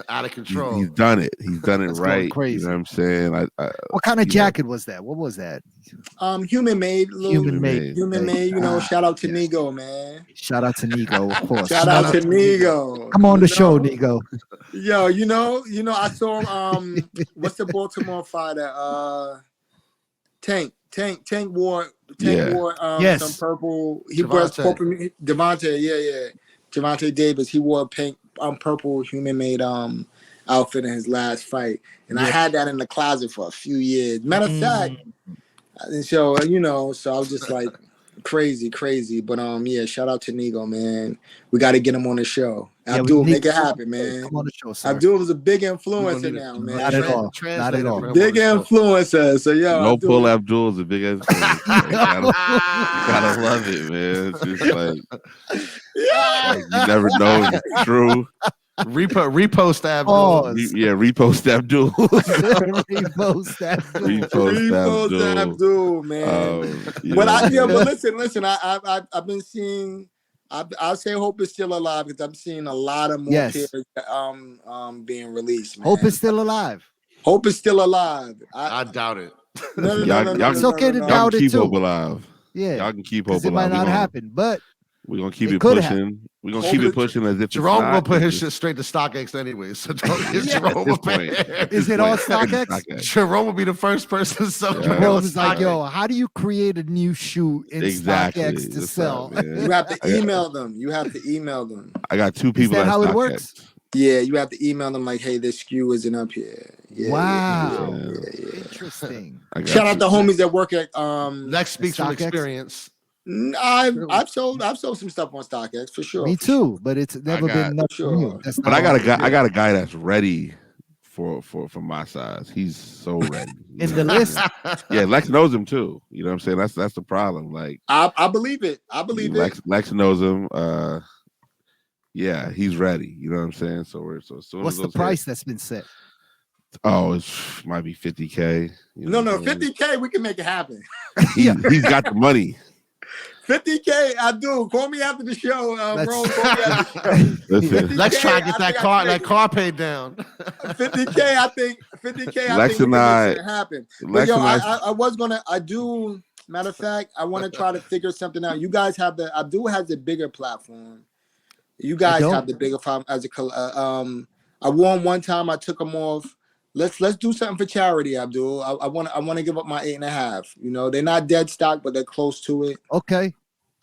out of control. He's done it. He's done it right. Crazy. You know what I'm saying? What kind of jacket was that? What was that? Human made. Human made. You know, shout out to Nigo, man. Shout out to Nigo, of course. Shout out to Nigo. Come on the show, Nigo. Yo, you know, I saw what's the Baltimore fighter? Tank wore some purple. He wore purple. Javante Davis. He wore a pink purple human made outfit in his last fight, and I had that in the closet for a few years. Matter of fact, and so you know, so I was just like crazy. But yeah, shout out to Nigo, man. We got to get him on the show. Abdul, make it happen, man. Come on the show, sir. Abdul is a big influencer now, man. Not at all. Not at all. Big influencer. So yo, no pull Abdul is a big influencer. You gotta love it, man. It's just like you never know if it's true. Repost Abdul. Repost Abdul. Repost Abdul, man. But listen. I've been seeing. I'll say Hope is still alive because I'm seeing a lot of more kids being released. Man. Hope is still alive. Hope is still alive. I doubt it. No. It's okay to doubt it too. Hope alive. Yeah, y'all can keep hope alive. It might not happen, but we're gonna keep it pushing. We're gonna keep it pushing as if Jerome will put his shit straight to StockX anyway. So don't get Jerome a pay. Is it all StockX? Jerome will be the first person to sell. Jerome is like, yo, how do you create a new shoe in StockX to sell? You have to email them. I got two people. Is that how it works? Yeah, you have to email them like, hey, this SKU isn't up here. Yeah, wow. Yeah. Interesting. Shout out the homies that work at Next speaks from experience. I've sold some stuff on StockX for sure. Me too, but it's never been enough for you. But I got a guy that's ready for my size. He's so ready. In the list? Yeah, Lex knows him too. You know what I'm saying? That's the problem. Like I believe it. Lex knows him. Yeah, he's ready. You know what I'm saying? So as soon what's as the price that's been set? Oh, it might be $50K. No, $50K. We can make it happen. He's got the money. $50K, I do. Call me after the show, bro. Listen, let's try to get that car paid down. $50K, I think. $50K, Lex I think and I happen. But yo, I do. Matter of fact, I want to try to figure something out. You guys have Abdul has a bigger platform. You guys have the bigger platform as I won one time. I took them off. Let's do something for charity, Abdul. I want to give up my 8.5. You know, they're not dead stock, but they're close to it. Okay.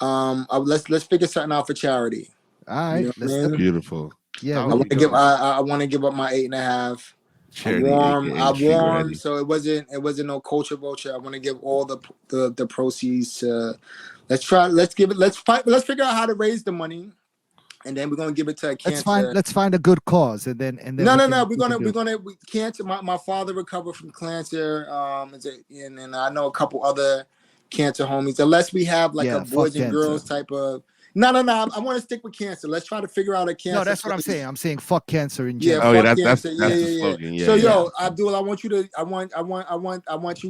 Let's figure something out for charity. All right. You know beautiful. Yeah. I want to give up my 8.5. Charity, I warm, so it wasn't no culture vulture. I want to give all the proceeds to. Let's figure out how to raise the money. And then we're gonna give it to a cancer. Let's find a good cause, and then. No. We're cancer. My father recovered from cancer. And I know a couple other cancer homies. Unless we have like a boys and girls type of. No. I want to stick with cancer. Let's try to figure out a cancer. No, that's what I'm saying. I'm saying fuck cancer in general. Yeah. That's the slogan. Yeah. So yo, Abdul, I want you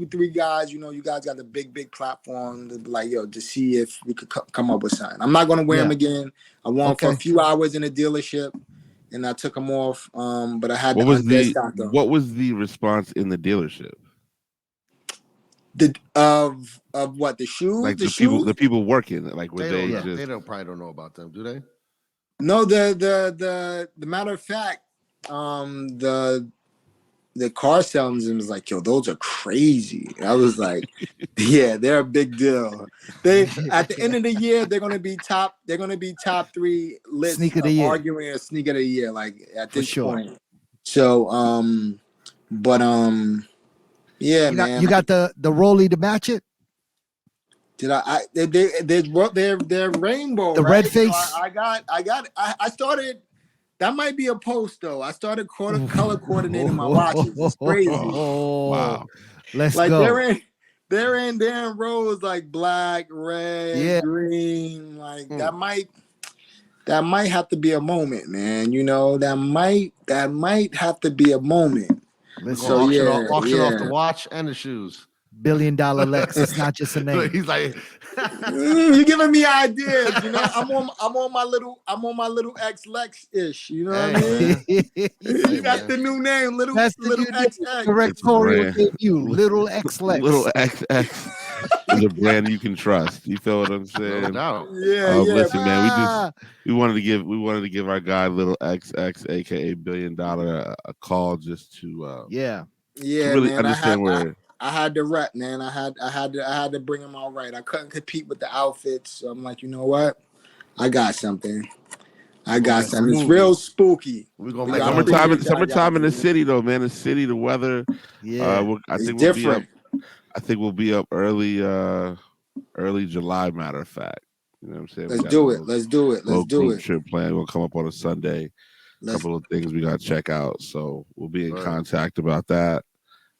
3 guys. You know, you guys got the big platform to be like, yo, to see if we could come up with something. I'm not gonna wear them again. I won for a few hours in a dealership, and I took them off. But I had what was the response in the dealership? Of what, the shoes? Like the people working, like they probably don't know about them, do they? No, the matter of fact, the car salesman was like, yo, those are crazy. I was like, yeah, they're a big deal. They at the end of the year, they're gonna be top 3 list sneaker of the year. Arguing a sneaker of the year, like at this point. So yeah, man. You got the Rolly to match it? Did they're rainbow. The red face. I started. That might be a post though. I started color coordinating my watches. It's crazy. Wow. Let's go. they're in rows like black, red, green. Like that might have to be a moment, man. You know, that might have to be a moment. So auction off the watch and the shoes. $1 billion Lex. It's not just a name. He's like, you're giving me ideas. You know, I'm on my little X Lex ish. You know what I mean? You got the new name, little XX. Directorial debut, little X Lex. Little XX is a brand you can trust. You feel what I'm saying? No. Yeah. Listen, man, we wanted to give our guy little XX, aka $1 billion, a call just to to really man, understand where. I had to rep, man. I had to bring him all right. I couldn't compete with the outfits. So I'm like, you know what? I got something. It's real spooky. We're gonna make summertime in the city, though, man. The city, the weather. Yeah, I think we'll be up early July. Matter of fact, you know what I'm saying. Let's do it. Let's do it. Trip plan. We'll come up on a Sunday. A couple of things we gotta check out. So we'll be in contact about that.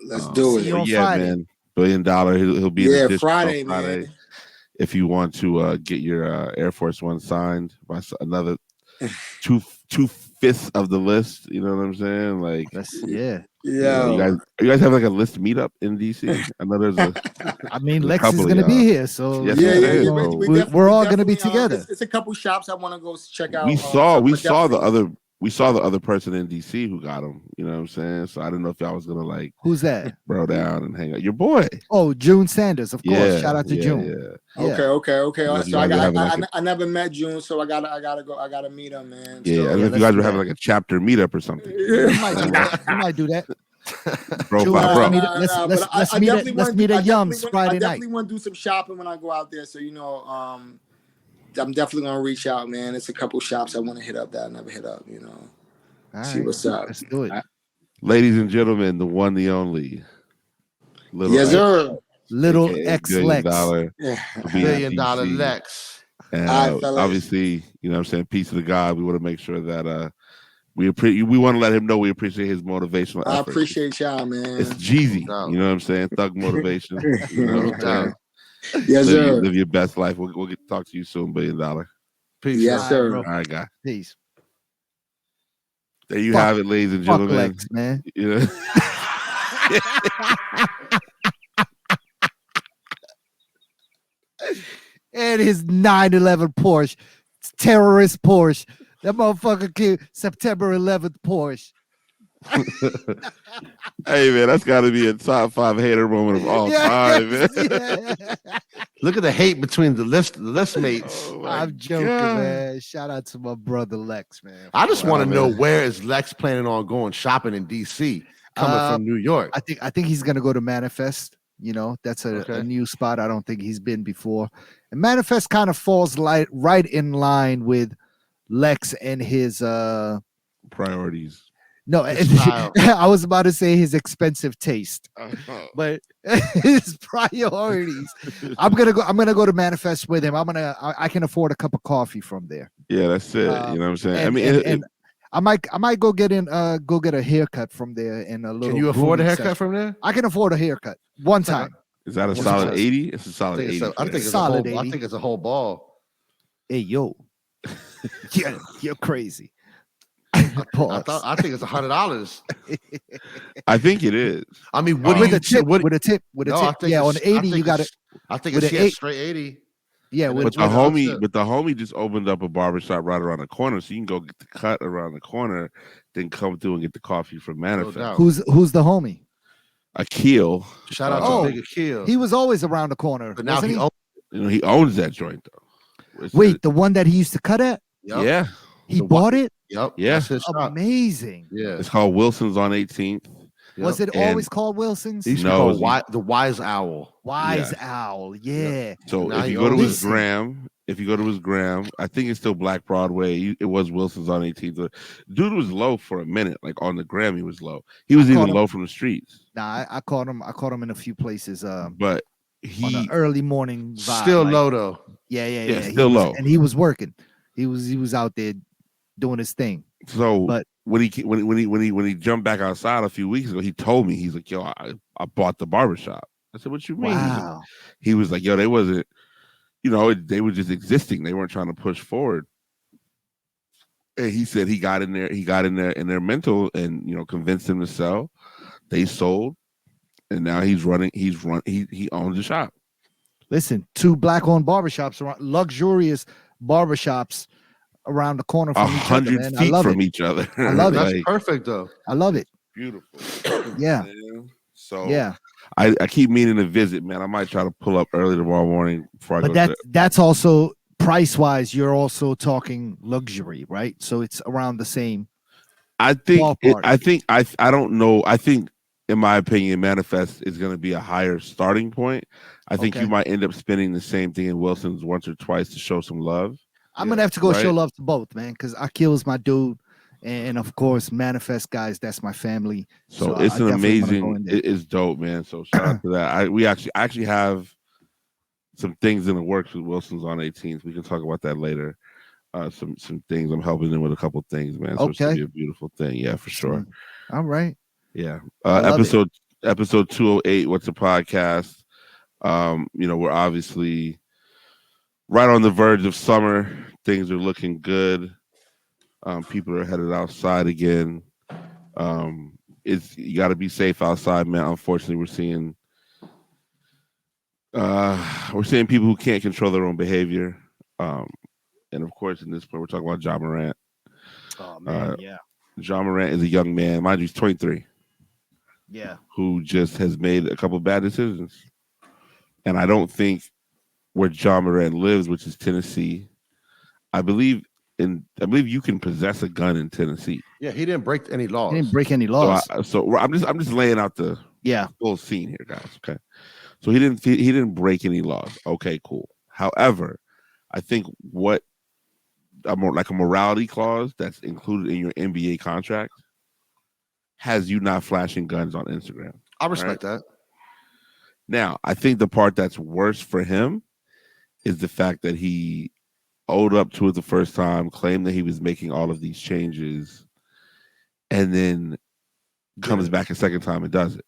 Let's do it. Man. $1 billion. He'll be in the Friday, Friday. Man. If you want to get your Air Force One signed by another 2/5 of the list, you know what I'm saying? Like, yeah. You guys have like a list meetup in DC? I know there's I mean, Lex is gonna be here, so we're all gonna be together. It's a couple shops I want to go check out. We saw the other person in DC who got him. You know what I'm saying? So I didn't know if y'all was gonna like who's that? Bro down and hang out. Your boy. Oh, June Sanders, of course. Shout out to June. Yeah. Okay. So I never met June, so I gotta meet him, man. Yeah, so, I don't know if you guys were having like a chapter meetup or something. You might do that. Bro. Let's meet at Yums Friday night. I definitely want to do some shopping when I go out there. So I'm definitely gonna reach out, man. It's a couple shops I want to hit up that I never hit up. You know, see what's up. Let's do it, ladies and gentlemen. The one, the only. Yes, sir. Little X Lex. $1 billion Lex. And obviously, you know what I'm saying, peace to the God. We want to make sure that we want to let him know we appreciate his motivational effort. I appreciate y'all, man. It's Jeezy. You know what I'm saying? Thug motivation. You know what I'm saying? Yes, sir. Live your best life. We'll get to talk to you soon, $1 billion. Peace. Yes, sir. All right, guys. Peace. There you have it, ladies and gentlemen. Lex, man. Yeah. And his 911 Porsche. It's terrorist Porsche. That motherfucker killed September 11th Porsche. Hey man, that's got to be a top 5 hater moment of all time, man. Look at the hate between the list mates. I'm joking, man. Shout out to my brother Lex, man. I just want to know, where is Lex planning on going shopping in DC? Coming from New York, I think he's gonna go to Manifest. You know, that's a new spot. I don't think he's been before. And Manifest kind of falls right in line with Lex and his priorities. No, I was about to say his expensive taste, but his priorities. I'm gonna go to Manifest with him. I can afford a cup of coffee from there. Yeah, that's it. You know what I'm saying? And I might go get a haircut from there in a little. Can you afford a haircut from there? I can afford a haircut one time. Is that a solid 80? It's a solid 80. I think it's solid 80. I think it's a whole ball. Hey yo, you're crazy. I think it's $100. I think it is. I mean, with a tip. Yeah, on 80 you got it. I think it's straight 80. Yeah, but the homie just opened up a barbershop right around the corner, so you can go get the cut around the corner, then come through and get the coffee from Manifest. No, who's the homie? Akil. Shout out to Big Akil. He was always around the corner, but now he owns that joint though. Wait, the one that he used to cut at? Yep. Yeah. He bought it? Yep. Yeah. Amazing. Yeah. It's called Wilson's on 18th. Yep. Was it always called Wilson's? No, the Wise Owl. Wise Owl, yeah. So if you go to his gram, I think it's still Black Broadway. It was Wilson's on 18th. Dude was low for a minute, like on the gram, he was low. He was even low from the streets. Nah, I caught him in a few places. But on an early morning vibe, still low though. Yeah. Still low, and he was working. He was out there doing his thing. So, but when he jumped back outside a few weeks ago, he told me, he's like, "Yo, I bought the barbershop." I said, what you mean? Wow. He was like, yo, they wasn't, they were just existing. They weren't trying to push forward. And he said he got in their mental and, convinced them to sell. They sold. And now he owns the shop. Listen, 2 black-owned barbershops, luxurious barbershops around the corner from each other, 100 feet from each other. I love it. That's perfect, though. I love it. Beautiful. Yeah. So yeah, I keep meaning to visit, man. I might try to pull up early tomorrow morning before I go. But that's also price-wise. You're also talking luxury, right? So it's around the same. I think. I don't know. I think, in my opinion, Manifest is going to be a higher starting point. I think you might end up spending the same thing in Wilson's once or twice to show some love. I'm gonna have to go show love to both, man, because Akil's my dude. And of course, Manifest guys, that's my family. So it's an amazing, it's dope, man. So shout out to that. I actually have some things in the works with Wilson's on 18th. We can talk about that later. Some things. I'm helping them with a couple things, man. So it's gonna be a beautiful thing. Yeah, for sure. All right. Yeah. Episode 208. What's a podcast? We're obviously right on the verge of summer. Things are looking good. People are headed outside again. You got to be safe outside, man. Unfortunately, we're seeing people who can't control their own behavior. And of course, in this point, we're talking about Ja Morant. Oh man, yeah. Ja Morant is a young man, mind you, he's 23. Yeah. Who just has made a couple bad decisions. And I don't think where Ja Morant lives, which is Tennessee, I believe you can possess a gun in Tennessee. Yeah, he didn't break any laws. He didn't break any laws. So I'm just laying out the full scene here, guys. Okay. So he didn't break any laws. Okay, cool. However, I think a morality clause that's included in your NBA contract has you not flashing guns on Instagram. I respect that. Now, I think the part that's worse for him is the fact that he owed up to it the first time, claimed that he was making all of these changes, and then comes back a second time and does it.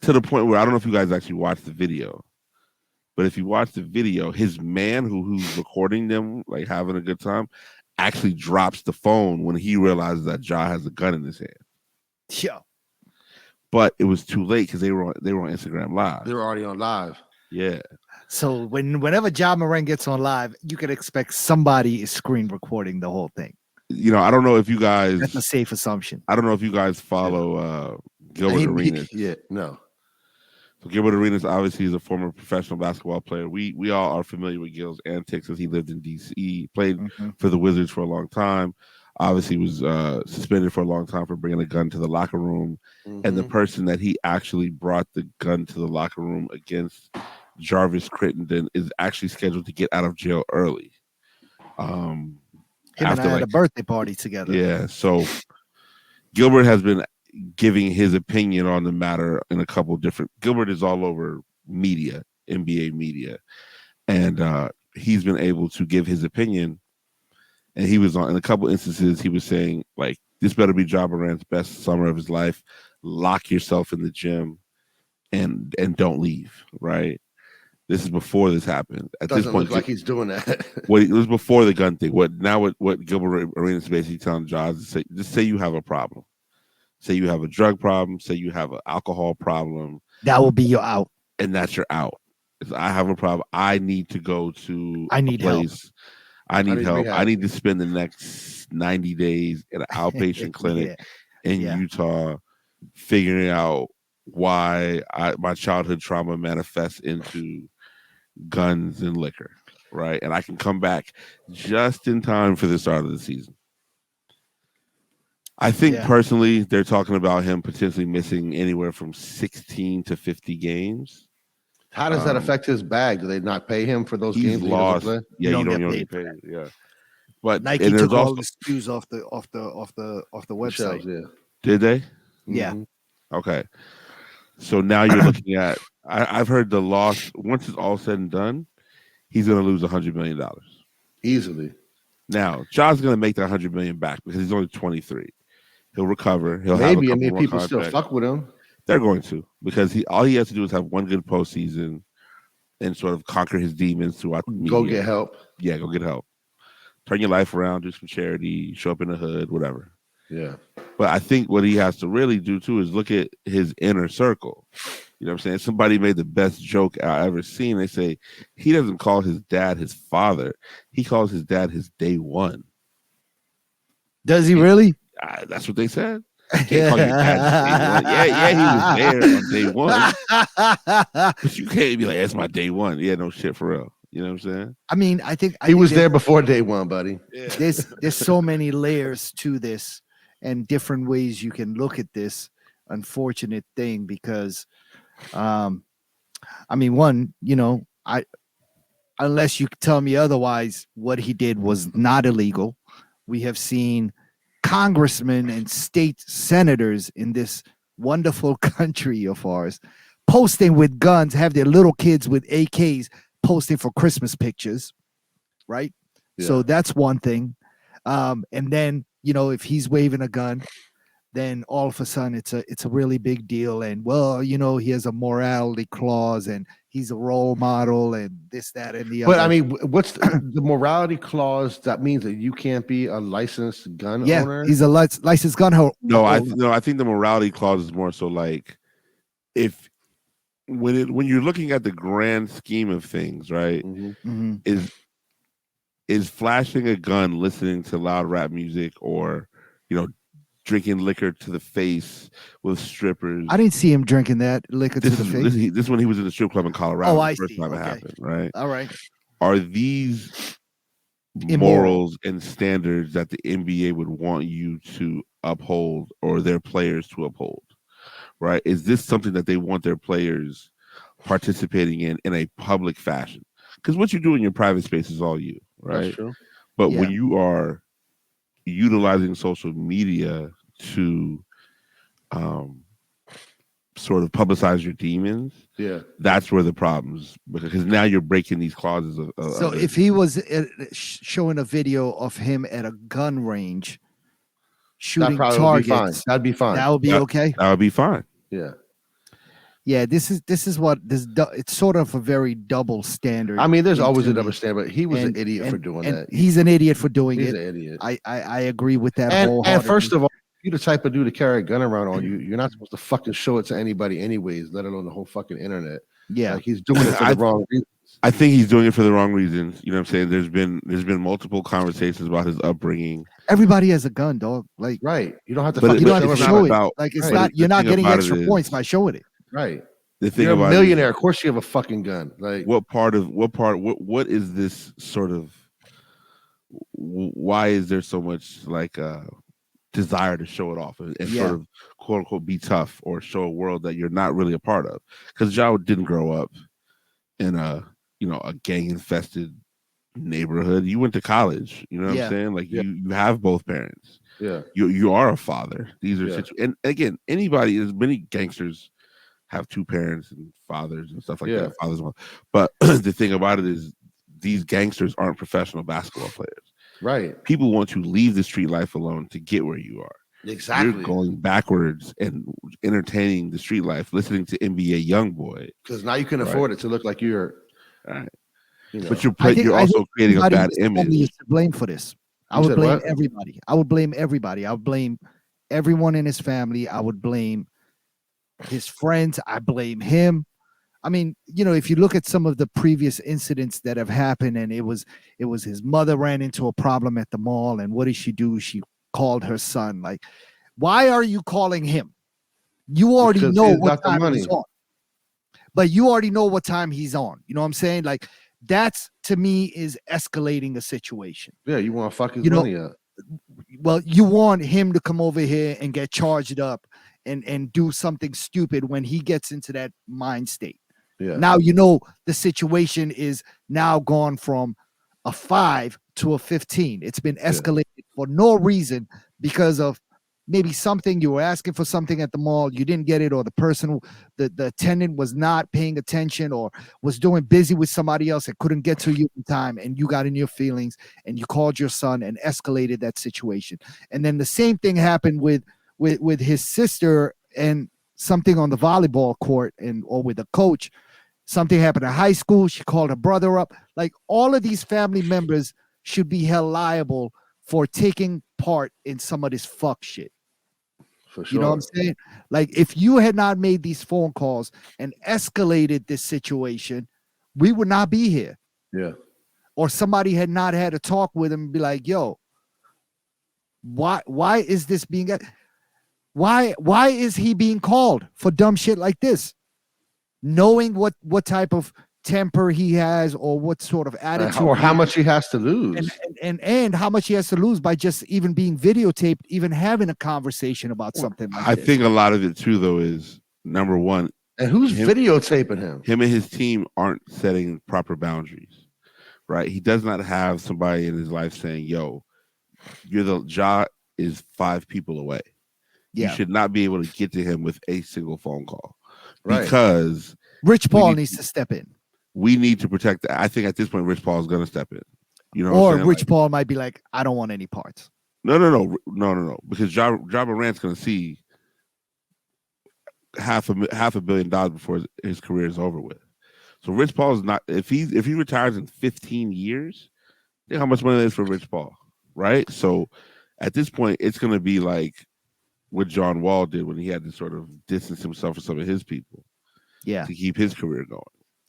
To the point where I don't know if you guys actually watched the video, but if you watch the video, his man who's recording them like having a good time actually drops the phone when he realizes that Ja has a gun in his hand. Yeah. But it was too late because they were on Instagram Live. They were already on live. Yeah. So whenever Ja Morant gets on live, you could expect somebody is screen recording the whole thing. I don't know if you guys. That's a safe assumption. I don't know if you guys follow Gilbert Arenas. No. So Gilbert Arenas obviously is a former professional basketball player. We all are familiar with Gil's antics as he lived in DC, played for the Wizards for a long time. Obviously was suspended for a long time for bringing a gun to the locker room. And the person that he actually brought the gun to the locker room against, Jarvis Crittenden, is actually scheduled to get out of jail early. Him and I had a birthday party together. Yeah, so Gilbert has been giving his opinion on the matter in a couple different. Gilbert is all over media, NBA media, and he's been able to give his opinion. And he was in a couple instances, he was saying, like, this better be Ja Morant's best summer of his life. Lock yourself in the gym and don't leave, right? This is before this happened. At Doesn't this point, look like he's doing that. It was before the gun thing. What Gilbert Arenas is basically telling Ja is to just say you have a problem. Say you have a drug problem. Say you have an alcohol problem. That will be your out. And that's your out. I have a problem. I need to go to a place. Help. I need help. Rehab. I need to spend the next 90 days in an outpatient clinic in Utah figuring out why my childhood trauma manifests into guns and liquor, right? And I can come back just in time for the start of the season. I think personally, they're talking about him potentially missing anywhere from 16 to 50 games. How does that affect his bag? Do they not pay him for those games? He's lost. Yeah, you don't get paid. Yeah, but Nike took all the SKUs off the website. Shelves, yeah. Did they? Yeah. Okay. So now you're looking at. I've heard the loss. Once it's all said and done, he's going to lose $100 million easily. Now, Ja's going to make that $100 million back because he's only 23. He'll recover. He'll maybe. Have people still fuck with him. They're going to, because all he has to do is have one good postseason and sort of conquer his demons throughout the media. Go get help. Yeah, go get help. Turn your life around, do some charity, show up in the hood, whatever. Yeah. But I think what he has to really do too is look at his inner circle. You know what I'm saying? Somebody made the best joke I ever seen. They say he doesn't call his dad his father. He calls his dad his day one. Does he really? That's what they said. Can't call your dad day one. Yeah, he was there on day one. But you can't be like, that's my day one. Yeah, no shit, for real. You know what I'm saying? I mean, I think he was there before day one, buddy. Yeah. There's so many layers to this and different ways you can look at this unfortunate thing, because I mean, one, unless you tell me otherwise, what he did was not illegal. We have seen congressmen and state senators in this wonderful country of ours posting with guns, have their little kids with AKs posting for Christmas pictures, right? Yeah. So that's one thing. And then, if he's waving a gun, then all of a sudden it's a really big deal. And he has a morality clause and he's a role model and this, that, and the other. But I mean, what's the morality clause? That means that you can't be a licensed gun owner? He's a licensed gun owner. No, I think the morality clause is more so like when you're looking at the grand scheme of things, right? Mm-hmm. Is flashing a gun, listening to loud rap music, or drinking liquor to the face with strippers. I didn't see him drinking that liquor to the face. This when he was in the strip club in Colorado. Oh, I first see. time it happened, right? All right. Are these morals and standards that the NBA would want you to uphold or their players to uphold? Right? Is this something that they want their players participating in a public fashion? Because what you do in your private space is all you, right? That's true. But when you are utilizing social media to sort of publicize your demons, that's where the problems, because now you're breaking these clauses so if he was showing a video of him at a gun range shooting targets, that'd be fine. That would be okay. That would be fine. Yeah, this is what it's sort of a very double standard. I mean, there's always a double standard, but he was an idiot for doing that. He's an idiot for doing it. He's an idiot. I agree with that. And first of all, you're the type of dude to carry a gun around on you. You're not supposed to fucking show it to anybody anyways, let alone the whole fucking internet. Yeah, like, he's doing it for the wrong reasons. I think he's doing it for the wrong reasons. You know what I'm saying? There's been multiple conversations about his upbringing. Everybody has a gun, dog. Like, right. You don't have to show it. Like, it's not, you're not getting extra points by showing it. Right. The thing You're about a millionaire. Of course you have a fucking gun. Like, what is this sort of, why is there so much like desire to show it off and sort of quote unquote be tough or show a world that you're not really a part of? Because Ja didn't grow up in a gang infested neighborhood. You went to college, you know what I'm saying? Like you have both parents. Yeah. You are a father. These are and again, as many gangsters have two parents and fathers and stuff like that. Fathers, but the thing about it is these gangsters aren't professional basketball players. Right. People want to leave the street life alone to get where you are. Exactly. You're going backwards and entertaining the street life, listening to NBA YoungBoy. Because now you can afford it to look like you're. Right. But you're also creating a bad image. Is to blame for this. I would blame everybody. I would blame everybody. I would blame everyone in his family. I would blame his friends. I blame him. I mean, if you look at some of the previous incidents that have happened, and it was his mother ran into a problem at the mall, and what did she do? She called her son. Like, why are you calling him? You already know what time he's on. But you already know what time he's on. You know what I'm saying? Like, that's, to me, is escalating a situation. Yeah, you want to fuck his money up. Well, you want him to come over here and get charged up and do something stupid when he gets into that mind state. Yeah. Now, the situation is now gone from a 5 to a 15. It's been escalated for no reason, because of maybe something you were asking for something at the mall, you didn't get it, or the person, the attendant was not paying attention or was doing busy with somebody else and couldn't get to you in time, and you got in your feelings and you called your son and escalated that situation. And then the same thing happened with his sister, and something on the volleyball court or with a coach. Something happened in high school. She called her brother up. Like, all of these family members should be held liable for taking part in some of this fuck shit. For sure. You know what I'm saying? Like, if you had not made these phone calls and escalated this situation, we would not be here. Yeah. Or somebody had not had a talk with him and be like, yo, why is this being, why is he being called for dumb shit like this? Knowing what type of temper he has, or what sort of attitude, or how much he has to lose, and how much he has to lose by just even being videotaped, even having a conversation about something like this. I think a lot of it too, though, is number one. And who's videotaping him? Him and his team aren't setting proper boundaries, right? He does not have somebody in his life saying, yo, Ja is 5 people away. Yeah. You should not be able to get to him with a single phone call. Right. Because Rich Paul needs to step in. We need to protect that. I think at this point, Rich Paul is going to step in. You know, or Rich Paul might be like, I don't want any parts. No. Because Ja Morant's going to see half $1 billion before his career is over with. So Rich Paul is not. If he retires in 15 years, think how much money that is for Rich Paul, right? So at this point, it's going to be like what John Wall did when he had to sort of distance himself from some of his people, to keep his career going.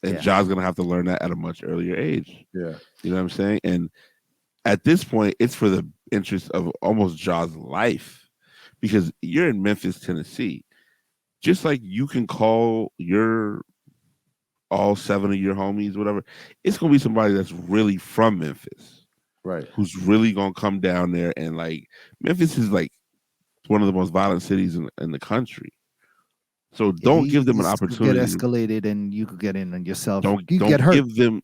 And Ja's going to have to learn that at a much earlier age. Yeah, you know what I'm saying. And at this point, it's for the interest of almost Ja's life, because you're in Memphis, Tennessee. Just like you can call all 7 of your homies, whatever, it's going to be somebody that's really from Memphis, right? Who's really going to come down there. And like, Memphis is like one of the most violent cities in the country. So don't give them an opportunity. Get escalated, and you could get in on yourself. Don't get hurt.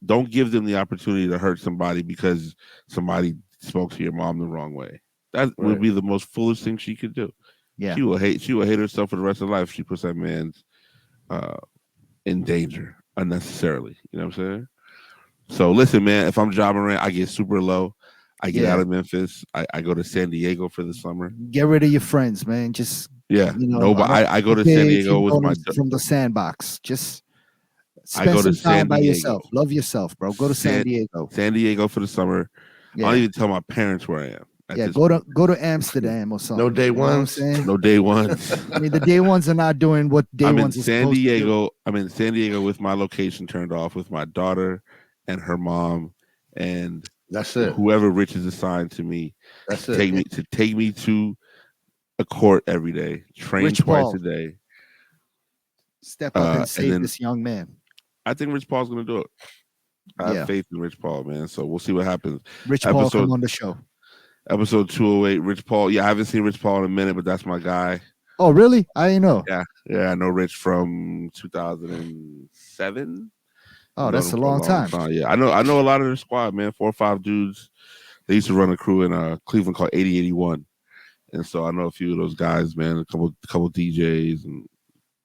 Don't give them the opportunity to hurt somebody because somebody spoke to your mom the wrong way. That would be the most foolish thing she could do. Yeah, she will hate herself for the rest of her life if she puts that man's in danger unnecessarily. You know what I'm saying? So listen, man, if I'm Ja Morant, I get super low. I get out of Memphis. I go to San Diego for the summer. Get rid of your friends, man. Just I go to San Diego with my from the sandbox. Just spend some time by yourself. Love yourself, bro. Go to San Diego. San Diego for the summer. Yeah. I don't even tell my parents where I am. Go to Amsterdam or something. No day ones. No day ones. I mean, the day ones are not doing what day ones are supposed to do. I'm in San Diego with my location turned off, with my daughter and her mom, and that's it. Whoever Rich is assigned to me. That's it. Take me to a court every day. Train Rich twice Paul. a day. Step up and save this young man. I think Rich Paul's going to do it. I have faith in Rich Paul, man. So we'll see what happens. Rich Paul come on the show. Episode 208, Rich Paul. Yeah, I haven't seen Rich Paul in a minute, but that's my guy. Oh, really? I didn't know. Yeah, I know Rich from 2007. Oh, that's a long time. Yeah, I know a lot of the squad, man. 4 or 5 dudes. They used to run a crew in Cleveland called 8081, and so I know a few of those guys, man. A couple DJs and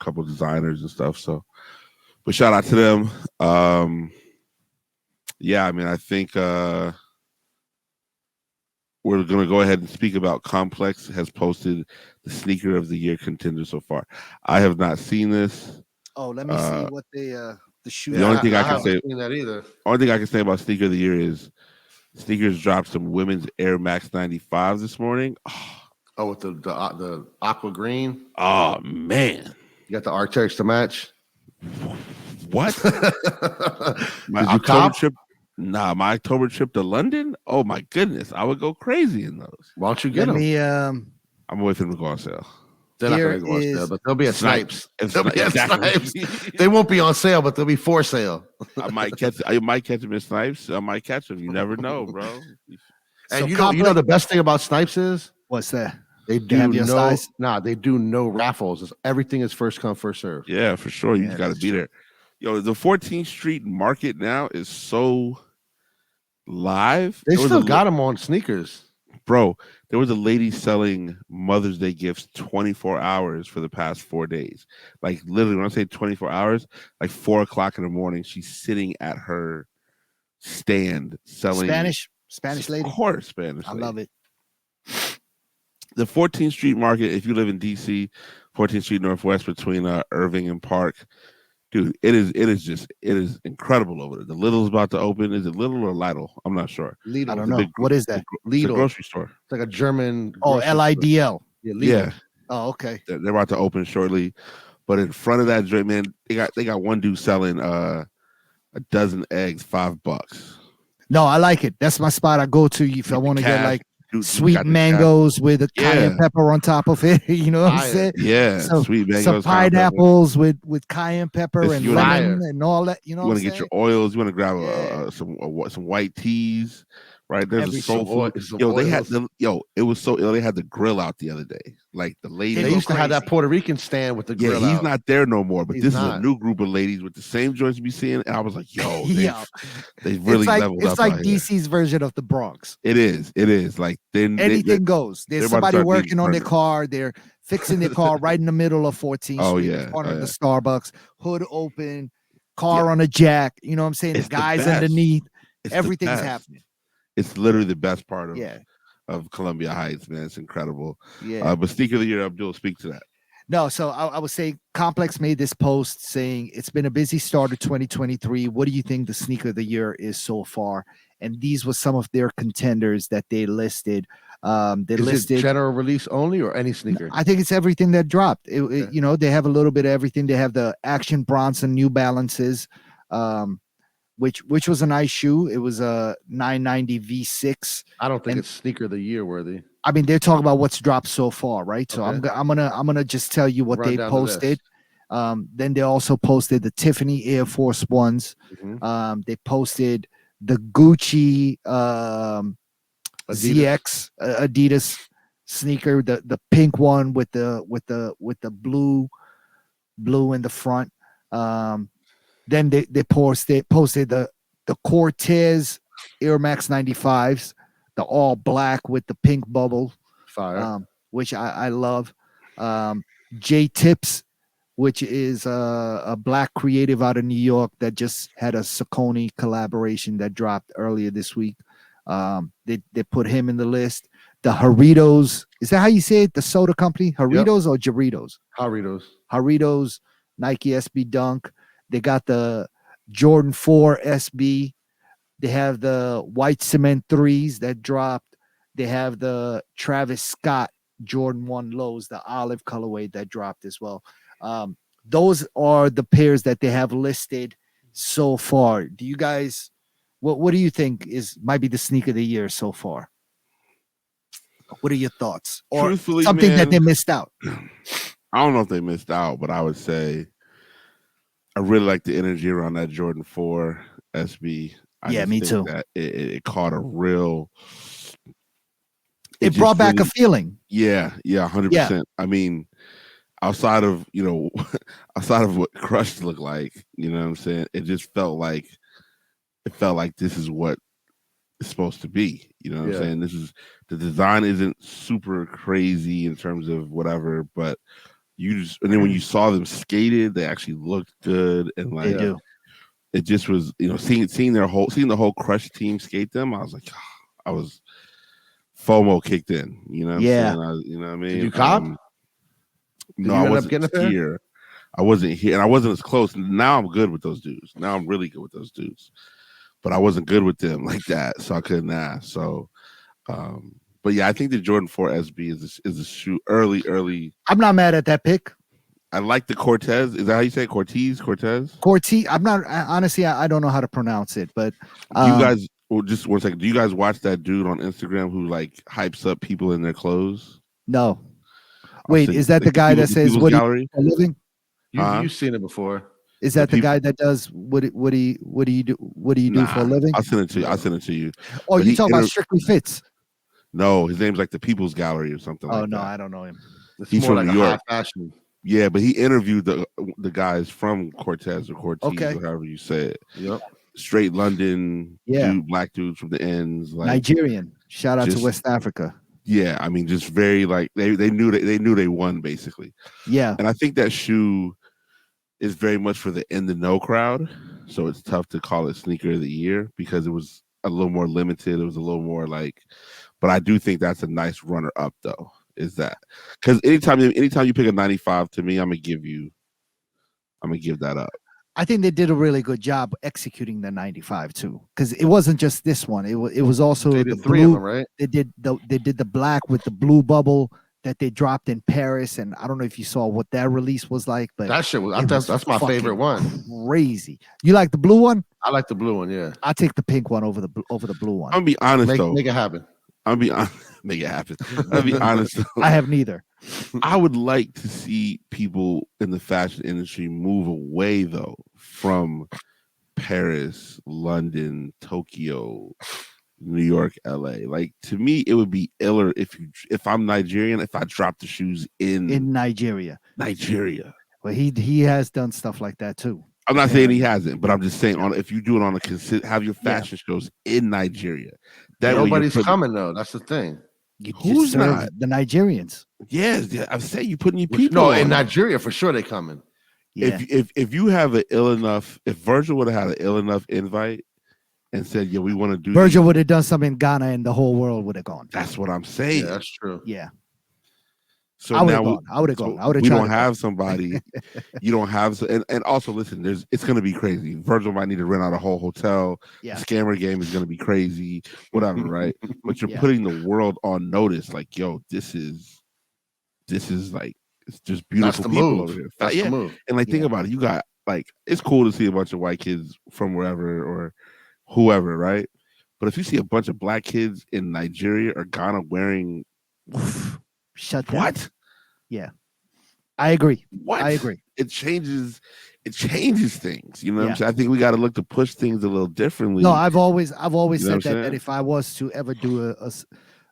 a couple designers and stuff. So, but shout out to them. Yeah, I mean, I think we're gonna go ahead and speak about Complex has posted the sneaker of the year contender so far. I have not seen this. Oh, let me see what the shoe. The only thing I can say. That either. Only thing I can say about sneaker of the year is sneakers dropped some women's Air Max 95 this morning. Oh, with the aqua green. Oh man, you got the Arc'teryx to match. What? My October trip. Nah, my October trip to London. Oh my goodness, I would go crazy in those. Why don't you get them? I'm waiting for them to go on sale. They're not going to go on sale, but they'll be at Snipes. Snipes. They won't be on sale, but they'll be for sale. I might catch them at Snipes. I might catch them. You never know, bro. And you know the best thing about Snipes is what's that? They do they do no raffles. Everything is first come, first serve. Yeah, for sure. You got to be there. Yo, the 14th Street Market now is so live. They still got them on sneakers. Bro, there was a lady selling Mother's Day gifts 24 hours for the past 4 days. Like literally, when I say 24 hours, like 4 o'clock in the morning, she's sitting at her stand selling Spanish lady. Of course, Spanish. I love it. The 14th Street Market, if you live in DC, 14th Street Northwest between Irving and Park. Dude, it is incredible over there. The Lidl's about to open. Is it Lidl or Lidl? I'm not sure. Lidl. I don't know. What is that? It's a Lidl. grocery store. It's like a German. Oh, grocery store. LIDL. Yeah, Lidl. Yeah, Oh, okay. they're about to open shortly. But in front of that joint, man, they got one dude selling a dozen eggs, $5. No, I like it. That's my spot I go to if I want to get like sweet mangoes with a cayenne pepper on top of it. You know what I'm saying? Yeah, so, sweet mangoes. Some pineapples with cayenne pepper and lemon and all that. You know, you want to get your oils. You want to grab some white teas. Right, there's a soul food. It was so ill. They had the grill out the other day. Like the ladies, they used to have that Puerto Rican stand with the grill. Yeah, he's not there no more. But this is a new group of ladies with the same joints you be seeing. And I was like, yo, they really leveled up. It's like DC's version of the Bronx. It is. Like anything goes. There's somebody working on their car. They're fixing their car right in the middle of 14th Street, in front of the Starbucks. Hood open, car on a jack. You know what I'm saying? The guys underneath. Everything's happening. It's literally the best part of Columbia Heights, man. It's incredible. Yeah. But Sneaker of the Year, Abdul, speak to that. No, so I would say Complex made this post saying it's been a busy start of 2023. What do you think the Sneaker of the Year is so far? And these were some of their contenders that they listed. Is it general release only or any sneaker? I think it's everything that dropped. You know, they have a little bit of everything. They have the Action Bronson New Balances. Which was a nice shoe. It was a 990 V6. I don't think it's Sneaker of the Year worthy. I mean, they're talking about what's dropped so far, right? So I'm gonna just tell you what they posted. Then they also posted the Tiffany Air Force Ones. Mm-hmm. They posted the Gucci ZX Adidas sneaker, the pink one with the blue in the front. Then they posted the Cortez Air Max 95s, the all black with the pink bubble, which I love. J Tips, which is a black creative out of New York that just had a Saucony collaboration that dropped earlier this week. They put him in the list. The Jarritos, is that how you say it? The soda company, Jarritos or Jarritos? Jarritos, Nike SB Dunk. They got the Jordan 4 SB. They have the white cement 3s that dropped. They have the Travis Scott Jordan 1 lows, the olive colorway that dropped as well. Those are the pairs that they have listed so far. Do you guys, what do you think might be the sneaker of the year so far? What are your thoughts? Or truthfully, something man, that they missed out? I don't know if they missed out, but I would say I really like the energy around that Jordan 4 SB. Me too. That it caught a real. It brought back a feeling. Yeah, 100%. I mean, outside of what Crush looked like, you know what I'm saying? It just felt like this is what it's supposed to be. You know what I'm saying? The design isn't super crazy in terms of whatever, but and then when you saw them skated, they actually looked good, and like they do. It just was, seeing the whole Crush team skate them. I was like, I was FOMO kicked in. You know what I'm saying? You know what I mean? Did you cop? No, I wasn't here. I wasn't here, and I wasn't as close. Now I'm good with those dudes. Now I'm really good with those dudes, but I wasn't good with them like that, so I couldn't ask. So, but yeah, I think the Jordan 4 SB is a shoe early. I'm not mad at that pick. I like the Cortez. Is that how you say it? Cortez? I'm not, honestly, I don't know how to pronounce it, but do you guys, just 1 second, do you guys watch that dude on Instagram who like hypes up people in their clothes? No. Wait, is that the guy that says what do you do for a living? You've seen it before. Is that the guy that does what do you do for a living? I'll send it to you. Oh, you talking about Strictly Fits? No, his name's like the People's Gallery or something. Oh, no, I don't know him. He's more like New York. High fashion. Yeah, but he interviewed the guys from Cortez or Cortez, or however you say it. Yep. Straight London, black dudes from the ends, like Nigerian. Shout out to West Africa. Yeah, I mean, just very like they knew they won basically. Yeah, and I think that shoe is very much for the in the know crowd, so it's tough to call it sneaker of the year because it was a little more limited. It was a little more like, but I do think that's a nice runner up though. is that because anytime you pick a 95, to me, I'm gonna give that up. I think they did a really good job executing the 95 too, because it wasn't just this one. It was also They the did 3 blue. of them, right? They did the black with the blue bubble that they dropped in Paris, and I don't know if you saw what that release was like, but That shit was. it was That's my favorite one. Crazy. You like the blue one? I like the blue one. Yeah. I'll take the pink one over the blue one. I'm gonna be honest though. Make it happen. I'll be honest. Make it happen. I'll be honest though. I have neither. I would like to see people in the fashion industry move away though from Paris, London, Tokyo, New York, LA. Like to me, it would be iller if I'm Nigerian, if I drop the shoes in Nigeria. Well, he has done stuff like that too. I'm not saying he hasn't, but I'm just saying if you do it on a have your fashion shows in Nigeria. That nobody's coming though. That's the thing. Who's not the Nigerians? Yes, I'm saying you putting your people. No, in Nigeria for sure they coming. Yeah. If you have an ill enough, if Virgil would have had an ill enough invite and said, "Yeah, we want to do," Virgil would have done something in Ghana, and the whole world would have gone. That's what I'm saying. Yeah, that's true. Yeah. So I would have gone. I would have. We don't have somebody. You don't have, and also listen. It's going to be crazy. Virgil might need to rent out a whole hotel. Yeah. The scammer game is going to be crazy. Whatever, right? But you're putting the world on notice. Like, yo, this is like it's just beautiful people over here. That's the move. And like, think about it. You got like, it's cool to see a bunch of white kids from wherever or whoever, right? But if you see a bunch of black kids in Nigeria or Ghana wearing shut down. What? Yeah, I agree. What? I agree. It changes things. You know what I'm saying? I think we got to look to push things a little differently. No, I've always said that if I was to ever do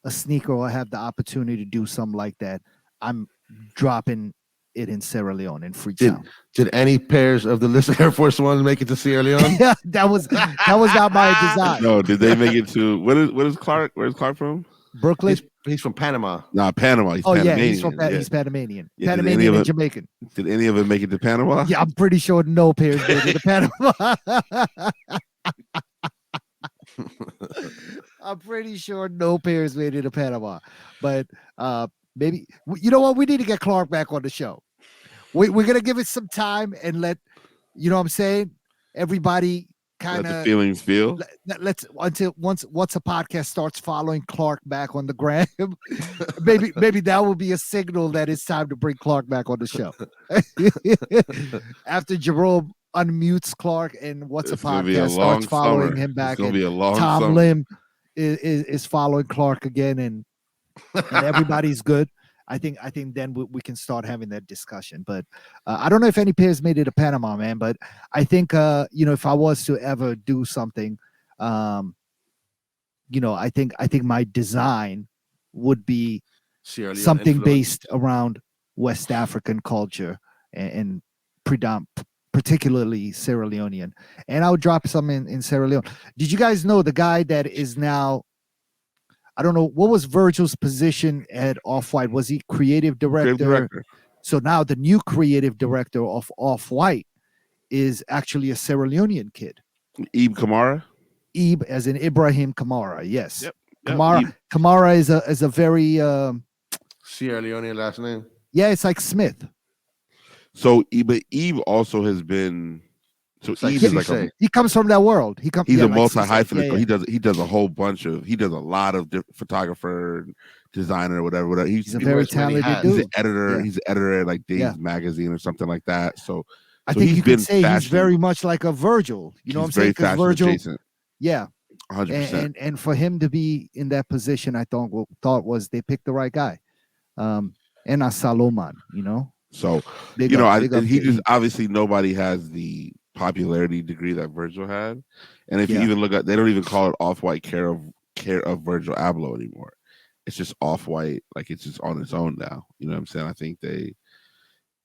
a sneaker or have the opportunity to do something like that, I'm dropping it in Sierra Leone in Freetown. Did any pairs of the Listen Air Force Ones make it to Sierra Leone? Yeah, that was not my design. No, did they make it to what is Clark? Where's Clark from? Brooklyn. He's from Panama. Nah, Panama. He's Panamanian. Yeah, he's Panamanian. Yeah, Panamanian and Jamaican. Did any of it make it to Panama? Yeah, I'm pretty sure no pairs made it to Panama. I'm pretty sure no pairs made it to Panama. But maybe, you know what? We need to get Clark back on the show. We're going to give it some time and let, you know what I'm saying? Everybody kind of let the feelings feel. Let's once a podcast starts following Clark back on the gram, maybe that will be a signal that it's time to bring Clark back on the show. After Jerome unmutes Clark and what's a podcast starts following him back, and Tom summer. Lim is following Clark again, and everybody's good. I think then we can start having that discussion. But I don't know if any pairs made it to Panama, man. But I think if I was to ever do something, I think my design would be something based around West African culture and particularly Sierra Leonean. And I would drop some in Sierra Leone. Did you guys know the guy that is now, I don't know, what was Virgil's position at Off-White? Was he creative director? So now the new creative director of Off-White is actually a Sierra Leonean kid. Ib Kamara? Ib as in Ibrahim Kamara, yes. Yep. Kamara is a very Sierra Leonean last name. Yeah, it's like Smith. So Ib also has been. So Eve is like he comes from that world. He's a multi-hyphenate. Yeah. He does a whole bunch of. He does a lot of photographer, designer, whatever. He's a very talented dude. He's an editor. Yeah. He's an editor at like Days Magazine or something like that. So I think you could say he's very much like a Virgil. You know what I'm saying? Because Virgil, adjacent. Yeah, 100%. And for him to be in that position, I thought was they picked the right guy. And a Salomon, So he just obviously nobody has the popularity degree that Virgil had, and if you even look at, they don't even call it Off-White care of Virgil Abloh anymore. It's just Off-White, like it's just on its own now. You know what I'm saying? I think they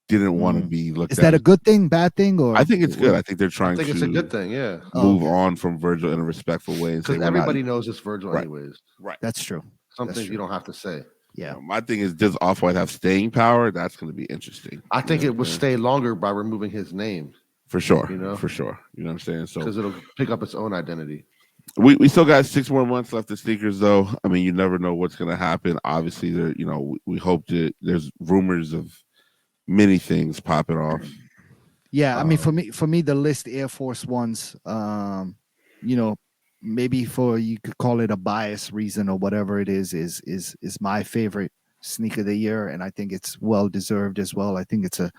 didn't want to be looked at. Is that a good thing, bad thing, or? I think it's good. I think they're trying to. It's a good thing. Yeah, move on from Virgil in a respectful way, because everybody knows it's Virgil anyways. Right, that's true. Some things you don't have to say. Yeah, my thing is, does Off-White have staying power? That's going to be interesting. I think it would stay longer by removing his name. For sure, for sure. You know what I'm saying? So because it'll pick up its own identity. We still got 6 more months left of sneakers, though. I mean, you never know what's going to happen. Obviously, there, we hope that there's rumors of many things popping off. Yeah, I mean, for me, the list Air Force Ones, you know, maybe for you could call it a bias reason or whatever it is my favorite sneaker of the year, and I think it's well deserved as well. I think it's a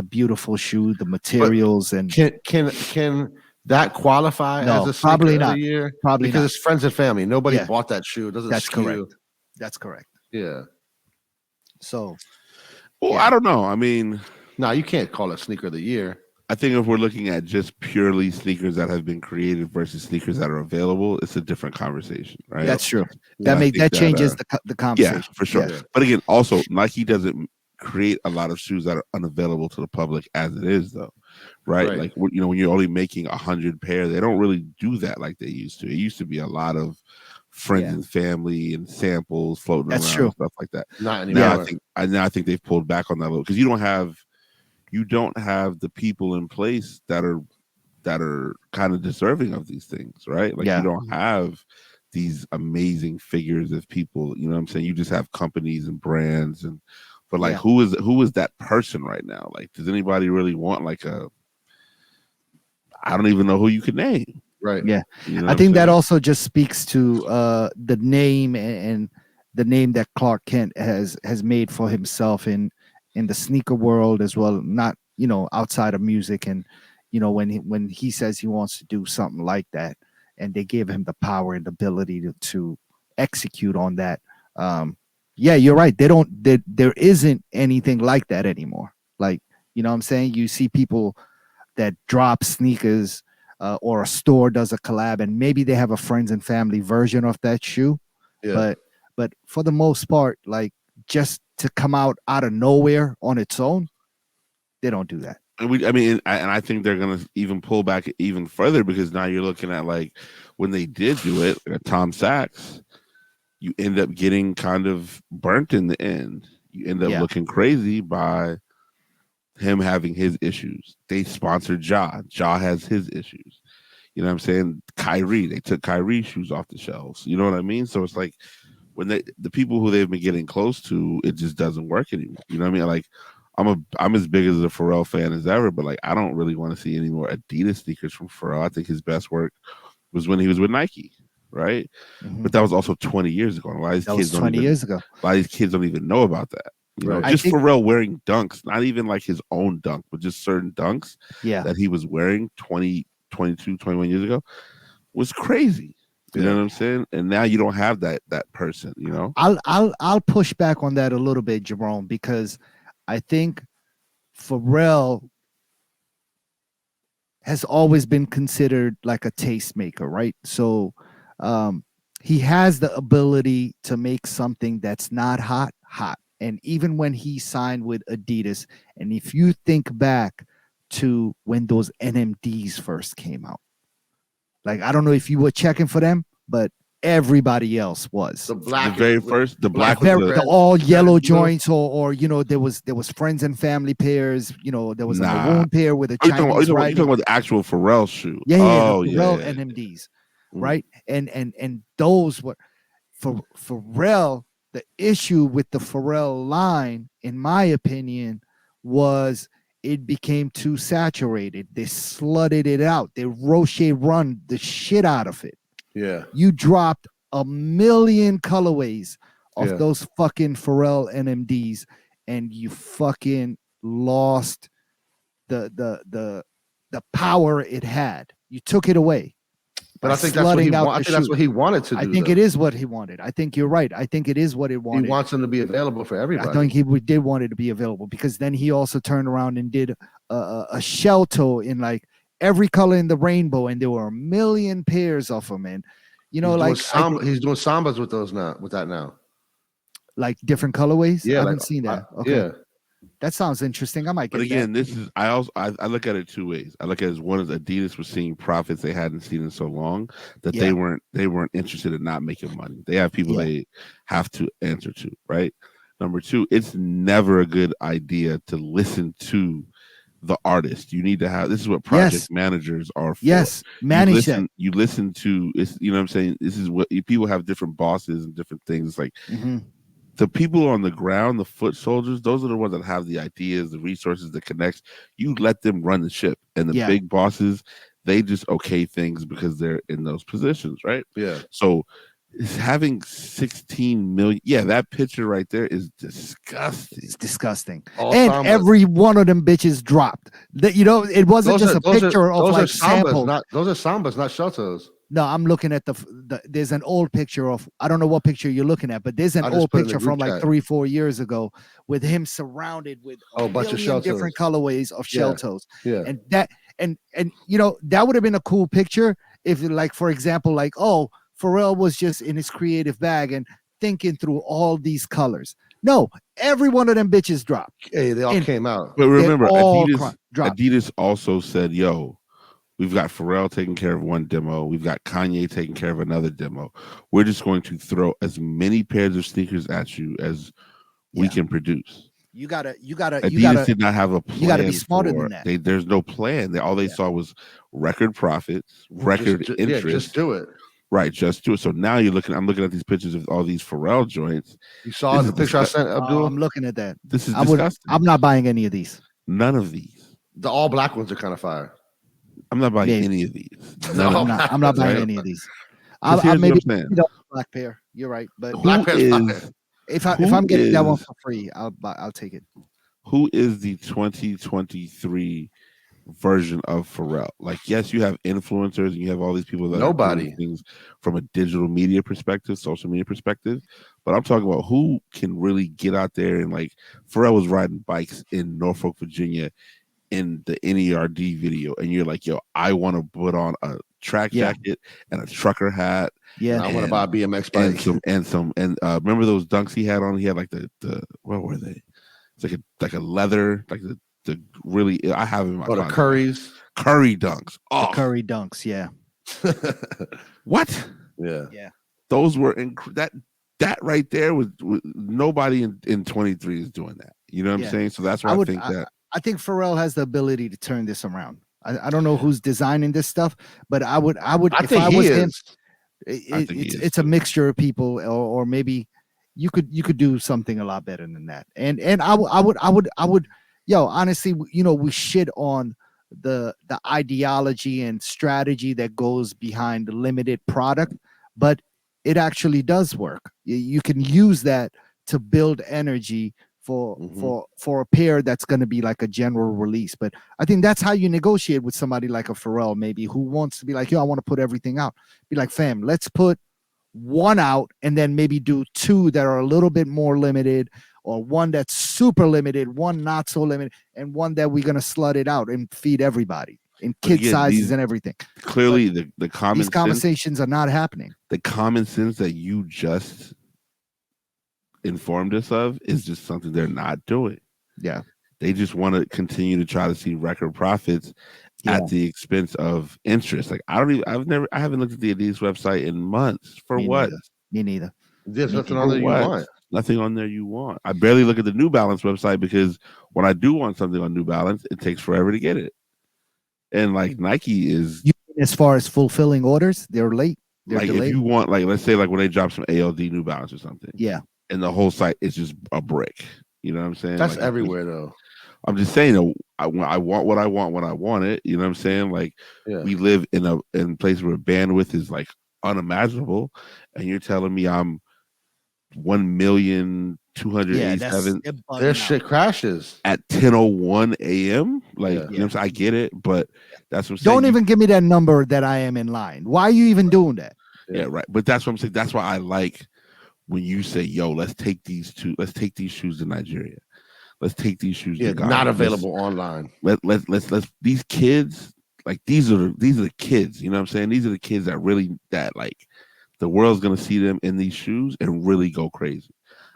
beautiful shoe, the materials and can that qualify No, as a sneaker probably of not. the year? Probably Because not. it's friends and family. Nobody Yeah. bought that shoe. It doesn't That's skew. correct. That's correct. Yeah. So, Well, yeah. I don't know. I mean, No, you can't call it sneaker of the year. I think if we're looking at just purely sneakers that have been created versus sneakers that are available, it's a different conversation, right? That's true. Yeah, That changes the conversation. Yeah, for sure. Yeah. But again, also Nike doesn't create a lot of shoes that are unavailable to the public as it is, though, right? Right. Like when you're only making 100 pair, they don't really do that like they used to. It used to be a lot of friends and family and samples floating That's around true. and stuff like that. Not anymore. Now I think they've pulled back on that a little because you don't have the people in place that are kind of deserving of these things, right? Like Yeah. you don't have these amazing figures of people, you know what I'm saying? You just have companies and brands but like Yeah. who is that person right now? Like does anybody really want like I don't even know who you could name. Right. Yeah. You know I what think I'm that saying? also just speaks to the name and the name that Clark Kent has made for himself in the sneaker world as well, not outside of music. And when he says he wants to do something like that and they give him the power and ability to execute on that, yeah, you're right, there isn't anything like that anymore. Like, what I'm saying, you see people that drop sneakers, or a store does a collab and maybe they have a friends and family version of that shoe. Yeah. But for the most part, like, just to come out of nowhere on its own, they don't do that. And I think they're gonna even pull back even further because now you're looking at like when they did do it, Tom Sachs, you end up getting kind of burnt in the end. You end up Yeah. looking crazy by him having his issues. They sponsored Ja. Ja has his issues. You know what I'm saying? Kyrie, they took Kyrie's shoes off the shelves. You know what I mean? So it's like when the people who they've been getting close to, it just doesn't work anymore. You know what I mean? Like I'm as big as a Pharrell fan as ever, but like I don't really want to see any more Adidas sneakers from Pharrell. I think his best work was when he was with Nike, right? Mhm. But that was also 20 years ago. And a lot of these That was kids 20 years ago. A lot of these kids don't even know about that. You know, Right. just I think- Pharrell wearing dunks, not even like his own dunk, but just certain dunks Yeah. that he was wearing 20, 22, 21 years ago was crazy. You Yeah. know what I'm saying? And now you don't have that person, you know? I'll push back on that a little bit, Jerome, because I think Pharrell has always been considered like a tastemaker, right? So he has the ability to make something that's not hot. And even when he signed with Adidas, and if you think back to when those NMDs first came out, like, I don't know if you were checking for them, but everybody else was. The black, The very first, the black with with The the, all yellow blue. joints, or there was friends and family pairs. There was a Nah. maroon pair with a oh, you're talking, Chinese you're writing. talking about the actual Pharrell shoe. Yeah, Oh, the yeah, Pharrell yeah. NMDs, Mm. right? And those were for Pharrell. The issue with the Pharrell line, in my opinion, was it became too saturated. They slutted it out. They Rocher run the shit out of it. Yeah. You dropped a million colorways of Yeah. those fucking Pharrell NMDs, and you fucking lost the power it had. You took it away. But by I think that's what he slutting out I the think that's shoe. what he wanted to do. I think though. it is what he wanted. I think you're right. I think it is what it He wanted. wants them to be available for everybody. I think he did want it to be available, because then he also turned around and did a shell toe in like every color in the rainbow, and there were a million pairs of them. And he's like he's doing sambas with those now. With that now. like different colorways. Yeah, I haven't like, seen that. Okay, Yeah. that sounds interesting. I might get But again, that. this is I look at it two ways. I look at it as one is Adidas was seeing profits they hadn't seen in so long that Yeah. they weren't interested in not making money. They have people Yeah. they have to answer to, right? Number two, it's never a good idea to listen to the artist. You need to have, this is what project managers are for. Yes, manage you listen to, it's, you know what I'm saying? This is what people have, different bosses and different things. It's like the people on the ground, the foot soldiers, those are the ones that have the ideas, the resources, the connects. You let them run the ship. And the big bosses, they just okay things because they're in those positions, right? Yeah. So is having 16 million. Yeah, that picture right there is disgusting. It's disgusting. And every one of them bitches dropped. That, you know, it wasn't just a picture of like samples. Those are Sambas, not Sheltos. No, I'm looking at the there's an old picture of, I don't know what picture you're looking at, but there's an old picture from like 3-4 years ago with him surrounded with a bunch of different colorways of Sheltos. Yeah. And that and you know, that would have been a cool picture if, like, for example, like, oh, Pharrell was just in his creative bag and thinking through all these colors. No, every one of them bitches dropped. Hey, they all came out. But remember, Adidas also said, yo, we've got Pharrell taking care of one demo. We've got Kanye taking care of another demo. We're just going to throw as many pairs of sneakers at you as we can produce. Adidas did not have a plan. You gotta be smarter than that. There's no plan. All they saw was record profits, record interest. Yeah, just do it. Right, just do it. So now I'm looking at these pictures of all these Pharrell joints. You saw the picture I sent, Abdul? I'm looking at that. This is disgusting. I'm not buying any of these. None of these. The all black ones are kind of fire. I'm not buying any of these. I'm not buying any of these. I maybe black pair. You're right, but black pair is if I'm getting that one for free, I'll take it. Who is the 2023 version of Pharrell? Like, yes, you have influencers and you have all these people that are doing things from a digital media perspective, social media perspective, but I'm talking about who can really get out there and, like, Pharrell was riding bikes in Norfolk, Virginia in the NERD video, and you're like, yo, I want to put on a track jacket and a trucker hat. Yeah, I want to buy a BMX bike and remember those dunks he had on? He had like the what were they? It's like a leather, like the really, I have in my the Curry dunks. Oh, the Curry dunks, yeah. What? Yeah. Those were that right there was nobody in 23 is doing that. You know what I'm saying? So that's why I think Pharrell has the ability to turn this around. I don't know who's designing this stuff, but I would if I was him. It's a mixture of people, or maybe you could do something a lot better than that. And I would honestly, you know, we shit on the ideology and strategy that goes behind the limited product, but it actually does work. You can use that to build energy for a pair that's going to be like a general release. But I think that's how you negotiate with somebody like a Pharrell, maybe, who wants to be like, yo, I want to put everything out. Be like, fam, let's put one out and then maybe do two that are a little bit more limited, or one that's super limited, one not so limited, and one that we're going to slut it out and feed everybody in kid sizes and everything. Clearly, the these conversations are not happening. The common sense that you just informed us of is just something they're not doing. Yeah, they just want to continue to try to see record profits at the expense of interest. Like, I haven't looked at the Adidas website in months. For what? Me neither. There's nothing on there you want. Nothing on there you want. I barely look at the New Balance website because when I do want something on New Balance, it takes forever to get it. And like Nike is, as far as fulfilling orders, they're late. They're like delayed. If you want, like, let's say like when they drop some ALD New Balance or something. Yeah. And the whole site is just a brick. You know what I'm saying? That's like, everywhere though. I'm just saying, I want what I want when I want it. You know what I'm saying? Like, we live in a place where bandwidth is like unimaginable, and you're telling me I'm 1,287,000. Their shit crashes at 10:01 a.m. Like, you know what I'm saying? I get it, but that's what I'm saying. Don't even give me that number that I am in line. Why are you even doing that? Yeah, right. But that's what I'm saying. That's why I like when you say, yo, let's take these shoes to Nigeria. Let's take these shoes to Ghana. Not available online. Let's these kids, like, these are the kids, you know what I'm saying? These are the kids that like the world's gonna see them in these shoes and really go crazy.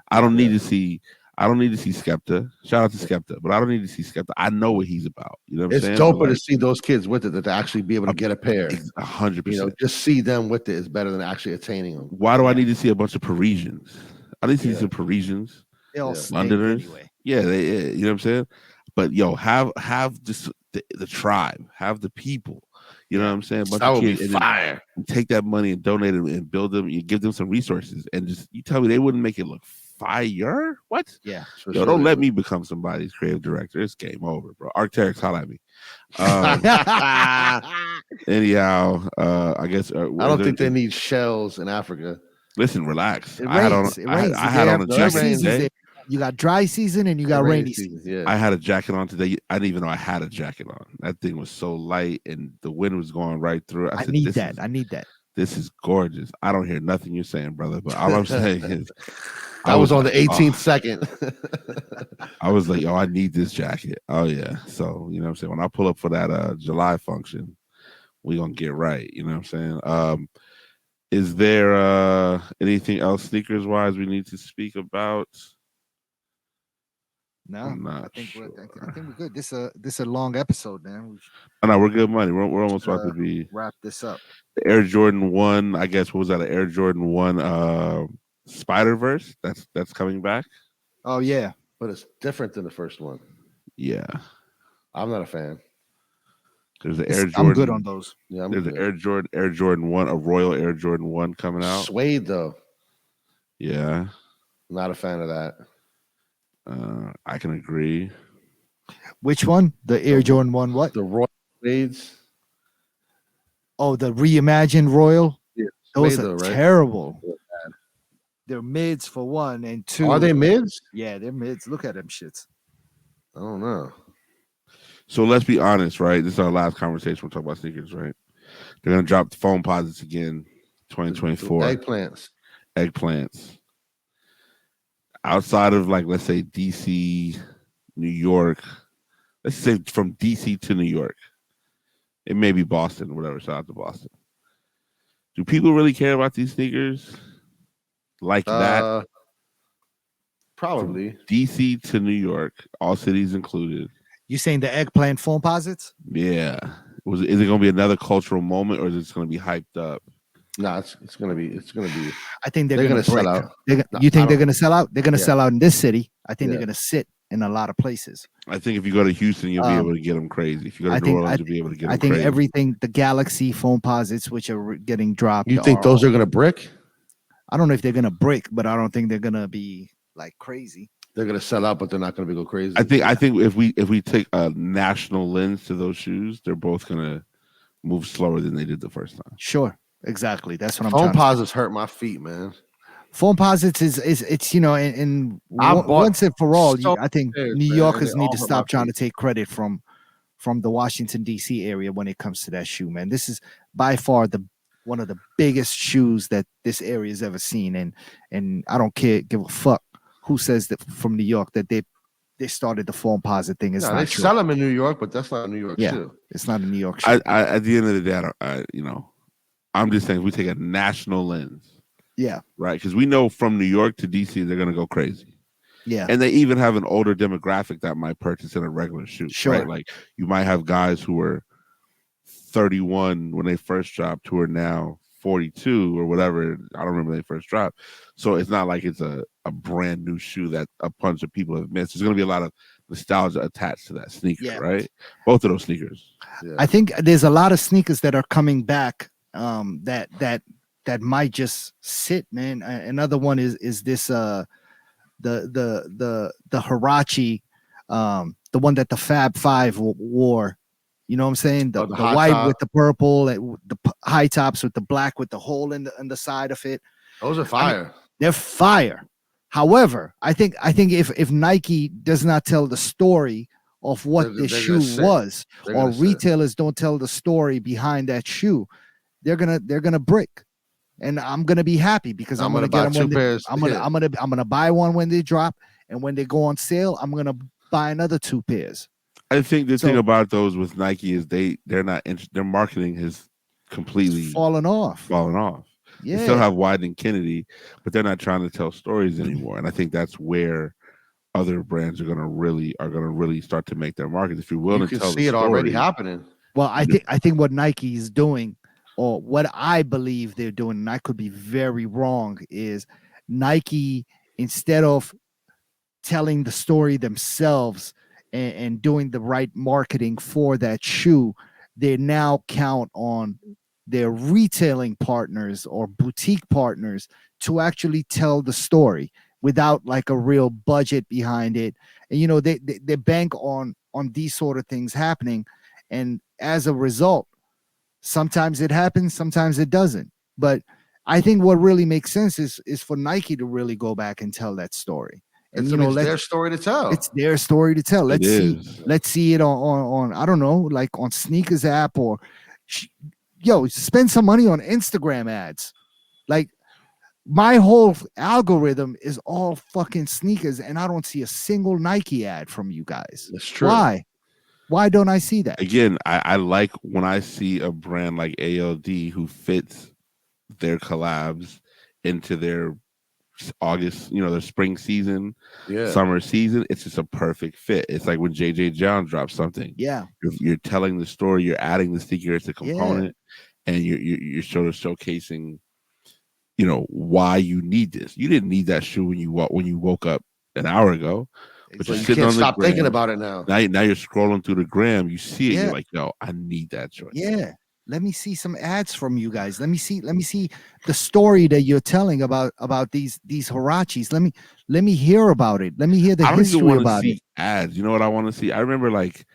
I don't need to see Skepta. Shout out to Skepta, but I don't need to see Skepta. I know what he's about. You know what I'm saying? It's doper to see those kids with it, that to actually be able to get a pair. 100%. You know, just see them with it is better than actually attaining them. Why do I need to see a bunch of Parisians? I need to see some Parisians, They all Londoners. anyway. Yeah, you know what I'm saying? But have just the tribe, have the people. You know what I'm saying? A bunch That of would be kids, fire. and take that money and donate it and build them. You give them some resources, and just you tell me they wouldn't make it look fire? What? Yeah. Yo, don't let me become somebody's creative director. It's game over, bro. Arc'teryx, holla at me. Anyhow, I guess I don't think they need shells in Africa. Listen, relax. It I had rains. on a jacket today. You got dry season and you got rainy season. Yeah. I had a jacket on today. I didn't even know I had a jacket on. That thing was so light and the wind was going right through it. I need that. This is gorgeous. I don't hear nothing you're saying, brother. But all I'm saying is I was on the 18th second. I was like, I need this jacket. Oh yeah. So, you know what I'm saying? When I pull up for that July function, we're gonna get right. You know what I'm saying? Is there anything else sneakers wise we need to speak about? No, I think we're good. This a long episode, man. No, we're good money. We're almost about to be wrap this up. The Air Jordan 1, I guess, what was that? An Air Jordan 1 Spider-Verse that's coming back. Oh yeah, but it's different than the first one. Yeah, I'm not a fan. There's the Air Jordan. I'm good on those. Yeah, there's an Air Jordan 1, a Royal Air Jordan 1 coming out. Suede though. Yeah, not a fan of that. I can agree. Which one? The Air Jordan 1 what? The Royal Suedes. Oh, the reimagined Royal? Yeah, those are terrible. They're mids for one, and two. Are they mids? Yeah, they're mids. Look at them shits. I don't know. So let's be honest, right? This is our last conversation. We'll talk about sneakers, right? They're going to drop the foam posits again, 2024. Eggplants. Outside of, like, let's say DC, New York, let's say from DC to New York, it may be Boston, whatever. Shout out to Boston. Do people really care about these sneakers like that? Probably. From DC to New York, all cities included. You saying the eggplant foam posits? Yeah. Is it going to be another cultural moment, or is it going to be hyped up? No, it's gonna be. I think they're gonna sell out. You think they're gonna sell out? They're gonna sell out in this city. I think they're gonna sit in a lot of places. I think if you go to Houston, you'll be able to get them crazy. If you go to New Orleans, you'll be able to get them crazy. I think everything, the Galaxy foam posits, which are getting dropped. You think those are gonna brick? I don't know if they're gonna brick, but I don't think they're gonna be like crazy. They're gonna sell out, but they're not gonna go crazy. I think if we take a national lens to those shoes, they're both gonna move slower than they did the first time. Sure. Exactly. That's what I'm Foam posits hurt my feet, man. Foam posits is it's and once and for all, I think New Yorkers need to stop trying to take credit from the Washington DC area when it comes to that shoe, man. This is by far one of the biggest shoes that this area has ever seen, and I don't give a fuck who says that from New York that they started the foam posit thing. It's not they true. sell them in New York, but that's not a New York shoe. It's not a New York shoe. At the end of the day, I'm just saying, if we take a national lens, right, because we know from New York to DC they're gonna go crazy, and they even have an older demographic that might purchase in a regular shoe, right? Like you might have guys who were 31 when they first dropped who are now 42 or whatever. I don't remember when they first dropped, so it's not like it's a brand new shoe that a bunch of people have missed. There's gonna be a lot of nostalgia attached to that sneaker, right? Both of those sneakers. I think there's a lot of sneakers that are coming back. That might just sit, man. Another one is this the Huarache, the one that the Fab Five wore. You know what I'm saying? The white top with the purple, the high tops with the black with the hole in the side of it. Those are fire. They're fire. However, I think if Nike does not tell the story of what this shoe was, or retailers don't tell the story behind that shoe, they're gonna brick, and I'm gonna be happy because I'm gonna get them when I'm gonna buy one when they drop, and when they go on sale, I'm gonna buy another 2 pairs. I think the thing about those with Nike is they're not their marketing has completely fallen off. Yeah, they still have Wieden and Kennedy, but they're not trying to tell stories anymore, and I think that's where other brands are gonna really start to make their markets. If you're willing to tell, see it already happening. Well, I think what Nike is doing, or what I believe they're doing, and I could be very wrong, is Nike, instead of telling the story themselves, and doing the right marketing for that shoe, they now count on their retailing partners or boutique partners to actually tell the story without like a real budget behind it. And they bank on these sort of things happening, and as a result, sometimes it happens, sometimes it doesn't. But I think what really makes sense is for Nike to really go back and tell that story. And it's their story to tell. It's their story to tell. It Let's see it on I don't know, like on Sneakers app, or spend some money on Instagram ads. Like, my whole algorithm is all fucking sneakers, and I don't see a single Nike ad from you guys. That's true. Why don't I see that? Again, I like when I see a brand like ALD who fits their collabs into their August, their spring season, summer season. It's just a perfect fit. It's like when JJ John drops something. Yeah, you're telling the story. You're adding the sneaker as a component, and you're sort of showcasing, why you need this. You didn't need that shoe when you woke up an hour ago, but you can't stop thinking about it now. Now you're scrolling through the gram. You see it. You're like, yo, I need that joint. Yeah. Let me see some ads from you guys. Let me see the story that you're telling about these Huaraches. Let me hear about it. Let me hear the history about it. Ads. You know what I want to see? I remember like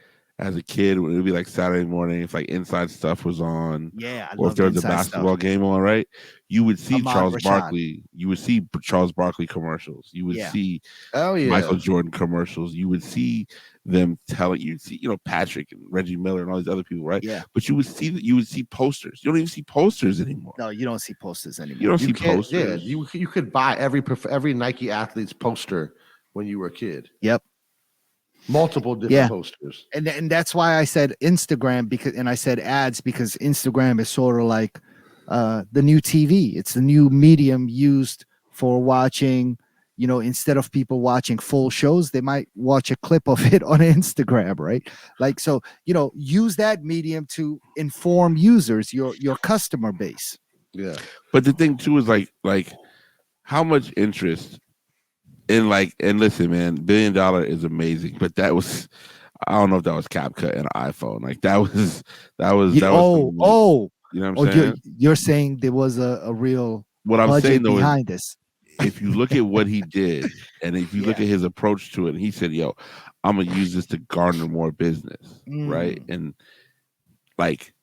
as a kid, it would be like Saturday morning, if like Inside Stuff was on, or if there was a basketball game on, right? You would see Charles Barkley. You would see Charles Barkley commercials. You would see Michael Jordan commercials. You would see them telling you, Patrick and Reggie Miller and all these other people, right? Yeah. But you would see posters. You don't even see posters anymore. No, you don't see posters anymore. You don't see posters. Yeah, you could buy every Nike athlete's poster when you were a kid. Yep. Multiple different posters. And that's why I said Instagram, and I said ads, because Instagram is sort of like the new TV. It's the new medium used for watching, instead of people watching full shows, they might watch a clip of it on Instagram, right? Like, so, use that medium to inform users, your customer base. Yeah. But the thing too is like how much interest and listen, man, $1 billion is amazing, but that was, I don't know if that was CapCut and iPhone. Like that was. You know what I'm saying? You're saying there was a real what I'm saying though behind this. If you look at what he did, and if you look at his approach to it, he said, "Yo, I'm gonna use this to garner more business, right?" And like,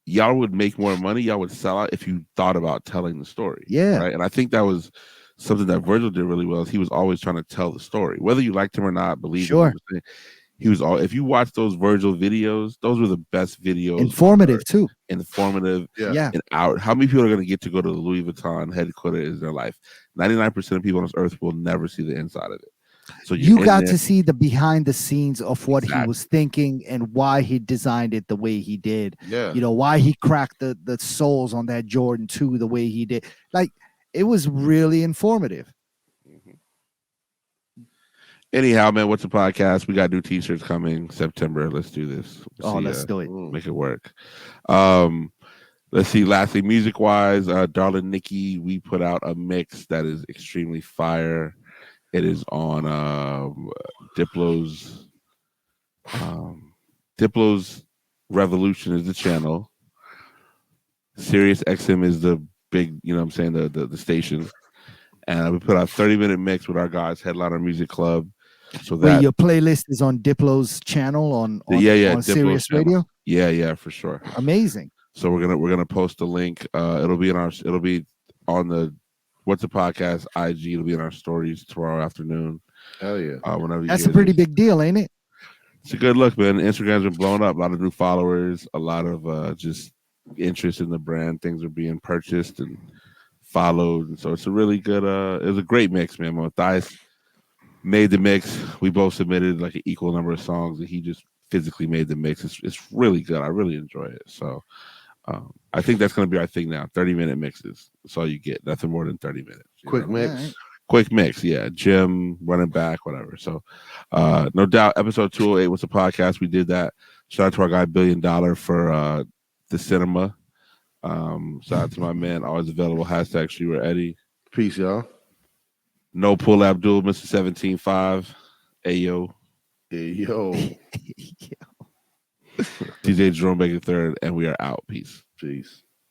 y'all would make more money, y'all would sell out if you thought about telling the story, right? And I think that was something that Virgil did really well. Is he was always trying to tell the story, whether you liked him or not. Believe him, he was all. If you watch those Virgil videos, those were the best videos. Informative too. Informative. Yeah. And out. How many people are going to get to go to the Louis Vuitton headquarters in their life? 99% of people on this earth will never see the inside of it. So you got to see the behind the scenes of what he was thinking and why he designed it the way he did. Yeah. Why he cracked the soles on that Jordan 2 the way he did. Like, it was really informative. Anyhow, man, what's the podcast? We got new t-shirts coming September. Let's do this. Let's do it. Make it work. Let's see. Lastly, music-wise, Darling Nikki, we put out a mix that is extremely fire. It is on Diplo's Revolution is the channel. Sirius XM is the big, the station. And we put out a 30-minute mix with our guys, Headliner Music Club. So that your playlist is on Diplo's channel on Sirius Radio. Yeah, for sure. Amazing. So we're gonna post a link. It'll be on the What's the Podcast IG. It'll be in our stories tomorrow afternoon. Hell yeah! Whenever that's a pretty big deal, ain't it? It's a good look, man. Instagram's been blowing up. A lot of new followers. A lot of just interest in the brand. Things are being purchased and followed, and so it's a really good. It was a great mix, man. Matthias made the mix. We both submitted like an equal number of songs, and he just physically made the mix. It's really good. I really enjoy it. So I think that's going to be our thing now. 30-minute mixes. That's all you get. Nothing more than 30 minutes. Quick mix. Right. Quick mix. Yeah. Gym, running back, whatever. So no doubt, episode 208 was the podcast. We did that. Shout out to our guy $1 billion for the cinema. Shout out to my man, always available. Hashtag Shrewer Eddie. Peace, y'all. No Pull Abdul, Mr. 17.5. Ayo. Hey, yo. DJ Jerome Baker III, and we are out. Peace. Peace.